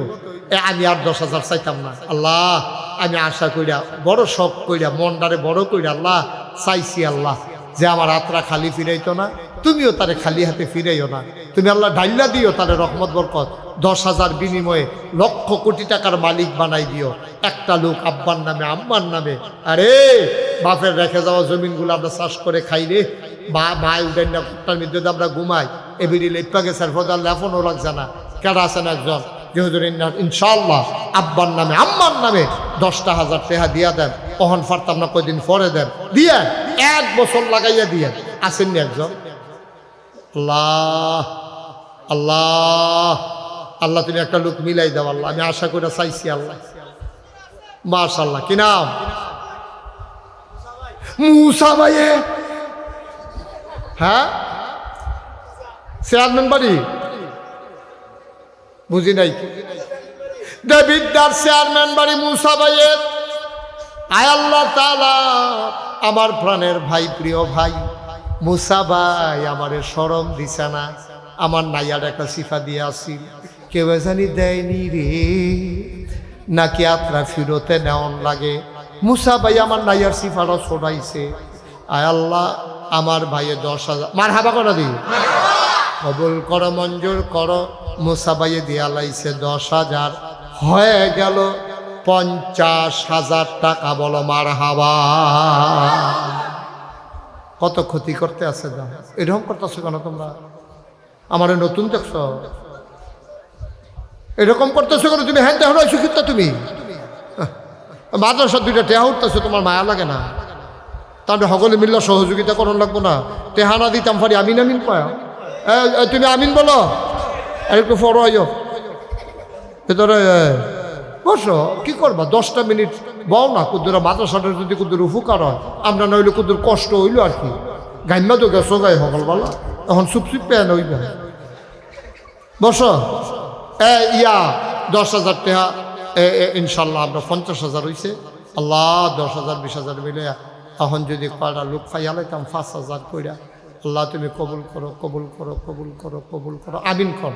আমি আর 10,000 চাইতাম না। আল্লাহ আমি আশা কইরা, বড় শখ কইরা, মনটারে বড় কইরা আল্লাহ চাইছি, আল্লাহ যে আমার হাতরা খালি ফিরাইতো না, তুমিও তারে খালি হাতে ফিরাইও না। তুমি আল্লাহ ডাইল্লা দিও তারে রহমত বরকত। 10,000 বিনিময়ে লক্ষ কোটি টাকার মালিক বানাই দিও। একটা লোক আব্বার নামে, আম্মার নামে। আরে বাপের রেখে যাওয়া জমিনগুলো আমরা চাষ করে খাই রে, বা মায় উঠেন না, কুট্টার মধ্যে আমরা ঘুমাই। এবিডি লেপা গেছে, ফদার লেফনও লাগছে না। কেডা আছেন একজন যে হুজুর ইনশাআল্লাহ আব্বার নামে, আম্মার নামে 10,000 টাকা দিয়া দেন, অহন ফারতাম না, কয়দিন পরে দেন, দিয়ে 1 বছর লাগাইয়া দিয়ে। আসেননি একজন? আল্লাহ আল্লাহ আল্লাহ তুমি একটা লোক মিলাই দাও আল্লাহ, আমি আশা করে চাইছি আল্লাহ। মাশাআল্লাহ। কি নাম? মুসা ভাইয়ে। হ্যাঁ, চেয়ারম্যান বাড়ি বুঝি নাই। দেবিদ্দার চেয়ারম্যান বাড়ি মুসা ভাইয়ের আয় আল্লাহ তাআলা, আমার প্রাণের ভাই, প্রিয় ভাই মুসা ভাই আমারে শরম দিছে না, আমার নাইয়ার একটা সিফা দিয়ে আসিল, কেউ জানি দেয়নি রে, নাকি আত্রা ফিরতে নেওয়ান লাগে। মুসা ভাই আমার নাইয়ার সিফাটা ছড়াইছে। আয় আল্লাহ, আমার ভাইয়ে 10,000 মার হাবা করে দিই, কবুল করো, মঞ্জুর করো। মুসা ভাইয়ে দিয়া লাইছে 10,000, হয়ে গেল 50,000 টাকা। বলো মার হাবা। কত ক্ষতি করতে আছে দাম, এরকম করতেছো কেন তোমরা? আমার নতুন দেখছ, এরকম করতেছো কেন তুমি? হ্যাঁ দেখো শিক্ষিত তুমি মাদ্রাসা 2টা টেহা উঠতেছো, তোমার মায়া লাগে না? তাহলে সকলে মিললে সহযোগিতা করার লাগবো না? টেহা না দিতাম ফারি আমিন আমিন পায়, তুমি আমিন বলো। আর একটু ফরো আইও ভেতরে বসো, কি করবা? 10টা মিনিট বও না, কুদ্দুরা মাদ্রাসাটার যদি কুদ্দুর উপকার হয়, আমরা নইলে কুদ্দুর কষ্ট হইল আর কি। গাইমা তো গেছো গাই সকালবেলা, এখন চুপচুপ পেয়ে নইবে। বসো। ইয়া 10,000 টাকা ইনশাল্লাহ আমরা 50,000 হয়েছে। আল্লাহ 10,000 20,000 মিলে এখন যদি কয়টা লোক খাইয়া লাইতাম 5,000 কইরা। আল্লাহ তুমি কবুল করো, কবুল করো, কবুল করো, কবুল করো, আমিন কর।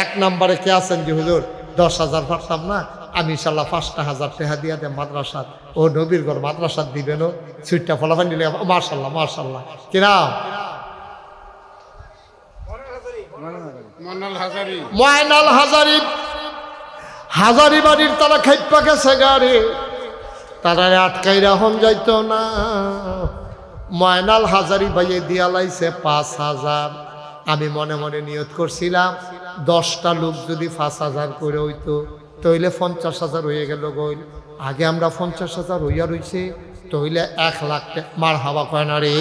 1 নম্বরে কে আছেন যে হুজুর 10,000 পারতাম না, আমি ইনশাল্লাহ 5,000 টাকা দিয়া দেয় মাদ্রাসাত, ও নবীর ঘর মাদ্রাসাত দিবেন, ও সুইটটা ফলাফান দিলে মার্শাল্লাহ মার্শাল্লাহ। কিনা ময়নাল হাজারি, হাজারি বাড়ির তারা খাইপা গেছে গাড়ি, তারা আটকাই রাহন যাইতো না। ময়নাল হাজারি ভাইয়ে দিয়া লাইছে 5,000। আমি মনে মনে নিয়ত করছিলাম 10টা লোক যদি 5,000 করে হইতো তইলে 50,000 হয়ে গেল গইল। আগে আমরা 50,000 হইয়া রইছে, তইলে 1 লাখ টাকা। মার হাওয়া কয় না রে,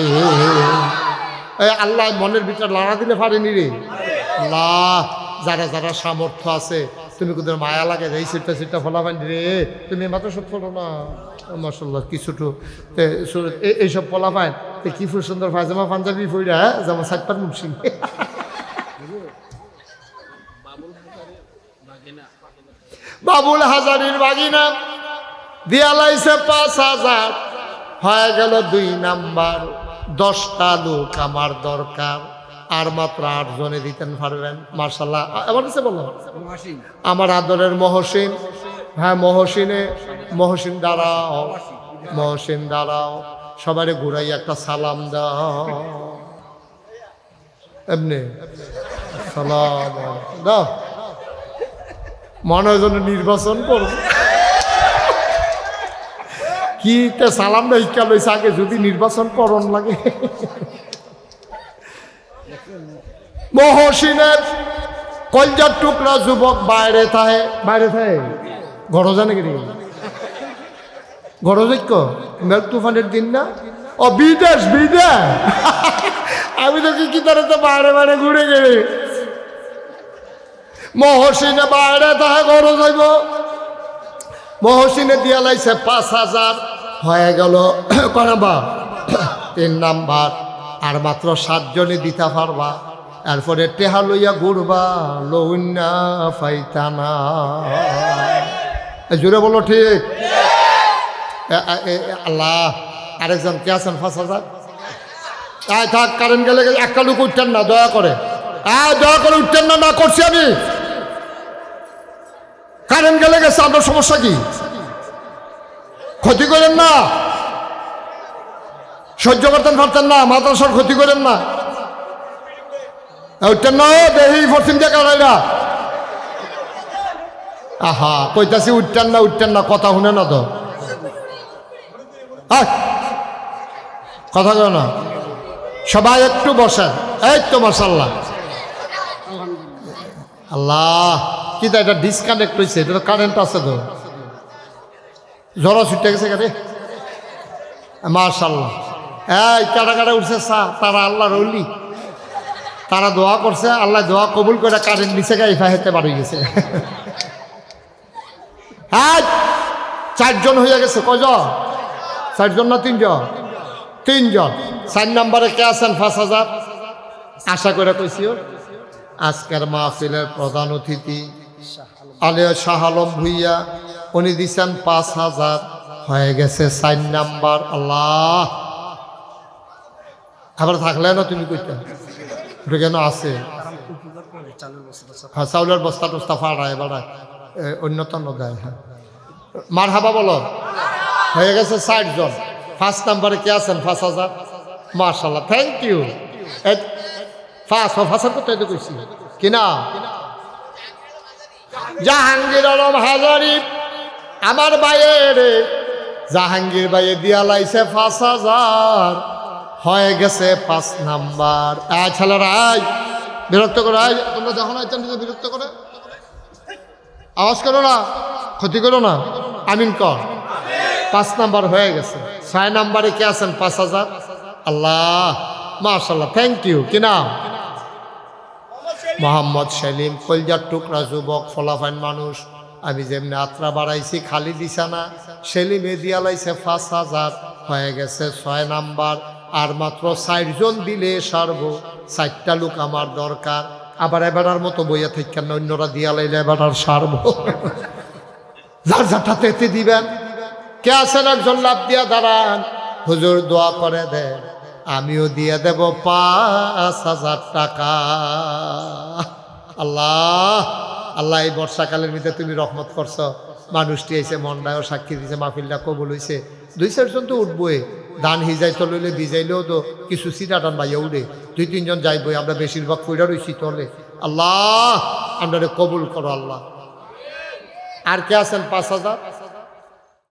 আল্লাহ মনের ভিতর লাড়া দিলে পারেনি রে। আল্লাহ যারা যারা সামর্থ্য আছে, তুমি কোথাও মায়া লাগে এই সিটটা ফলাফান রে, তুমি মাত্র সব ফলো না। মাশাল্লাহ কিছুটু এইসব ফলাফান কি সুন্দর পায়জামা পাঞ্জাবি ফইরা, যেমন সাতপার মুন্সি। বাবুল হাজারির বাগিনা দিয়া লাইছে 5,000, হয়ে গেল 2 নাম্বার। 10টা লোক আমার দরকার, আর মাত্র 8 জনে দিতেন পারবেন। মার্শাল্লাহ আমার কাছে বলো, আমার আদরের মহসিন। হ্যাঁ মহসিন দাঁড়াও, মহসিন দাঁড়াও, সবারে ঘুরাই একটা সালাম দাও, এমনি সালাম দাও। মনে হয় যেন নির্বাচন করব কি সালাম না ইকা লইছে, আগে যদি নির্বাচন করণ লাগে। মহসিনের কলজার টুকরা যুবক বাইরে থাকে, ঘর জানে কি ঘর যোগ্য মেল তুফানের দিন না, ও বিদেশ আমি তো কি তারা তো বাইরে ঘুরে গেলে। মহসিনে বাইরে থাকে, ঘর যাইব। মহসিনে দিয়া লাইছে 5,000, হয়ে গেল কনাবা 3 নাম্বার। আর মাত্র 7 জনে দিতে পারবা, এরপরে টেহা লইয়া ঘুরবা, লউন্না ফাইতানা। জোরে বলো ঠিক। আল্লাহ আরেকজন কে আছেন 5,000? থাক, কারেন্ট গেলে একটা লোক উঠতেন না, দয়া করে দয়া করে উঠতেন না, না করছি আমি। কারেন্ট গেলে গেছে, আপনার সমস্যা কি? ক্ষতি করেন না, সহ্য করতেন পারতেন না, মাদ্রাসার ক্ষতি করেন না, উঠতেন না। দেখি পশ্চিম দিয়ে কারাইরা আহা কইতাছি উঠতেন না, কথা শুনে না তো, কথা কয় না। সবাই একটু বসেন। এই তো মাশাআল্লাহ, আল্লাহ কি তা এটা ডিসকানেক্ট হয়েছে, এটা তো কারেন্ট আছে তো, জ্বর ছুটে গেছে গাড়ি। মাশাআল্লাহ এই কাটা উঠছে তারা আল্লাহর ওলি, তারা দোয়া করছে, আল্লাহ দোয়া কবুল করে কারেন্ট নিচে গায়ে ফাহেতে বার হয়ে গেছে। হ্যাঁ 4 জন হয়ে গেছে। কয়জন? 4 জন না 3 জন? 3 জন। 4 নম্বরে কে আছেন 5,000? আশা করে কইছিও আজকের মাহফিলের প্রধান অতিথি আলিয়া শাহ আলম ভুইয়া, উনি দিচ্ছেন 5,000। হয়ে গেছে 4 নাম্বার। আল্লাহ, আবার থাকলে না তুমি কইতা ওটা কেন আছে? হ্যাঁ, চাউলের বস্তা টস্তা ফাড়ায় বাড়ায় অন্যতম দেয়। হ্যাঁ, মার হাবা বলো। হয়ে গেছে 60 জন। 5 নাম্বারে কে আছেন? 5,000। মাশাআল্লাহ, থ্যাংক ইউ। ফাঁসার কোথায় তো কইছি কিনা? জাহাঙ্গীর আলম হাজারি আমার বাইয়ের জাহাঙ্গীর বাইয়ে দিয়া লাইছে 5,000। হয়ে গেছে 5 নাম্বার। ছেলেরা বিরক্ত করে, তোমরা যখন আইতেন বিরক্ত করে আওয়াজ করো না, ক্ষতি করো না, আমিন কর। 5 নাম্বার হয়ে গেছে। 6 নাম্বারে কে আছেন? 5,000। আল্লাহ, মাশাআল্লাহ, থ্যাংক ইউ। কি নাম? মোহাম্মদ সেলিম। কলজার টুকরা যুবক, ফলাফাইন মানুষ। আমি যেমনি আত্রা বাড়াইছি খালি দিছা না, সেলিমে দিয়া লাইছে 5,000। হয়ে গেছে 6 নাম্বার। আর মাত্র 4 জন দিলে সারব। 4টা লোক আমার দরকার। আবার এবারার মতো বইয়া থাকেন না, অন্যরা দিয়া লাইলে এবারার সারব। যার যাটাতে এতে দিবেন। কে আছেন? একজন লাভ দিয়া দাঁড়ান, হুজুর দোয়া করে দেন, আমিও দিয়ে দেব 5,000 টাকা। আল্লাহ, আল্লাহ, এই বর্ষাকালের মধ্যে তুমি রহমত করছো। মানুষটি এসে মনটাও সাক্ষী দিছে, মাহফিলটা কবুল হয়েছে। 2-4 জন তো উঠবই। ধান হিজাই চললে ভিজাইলেও তো কিছু সিটা টান বাইয়া উঠে। 2-3 জন যাইবই। আমরা বেশিরভাগ কইরা রয়েছি তলে। আল্লাহ, আমরা কবুল করো আল্লাহ। আর কে আছেন? 5,000।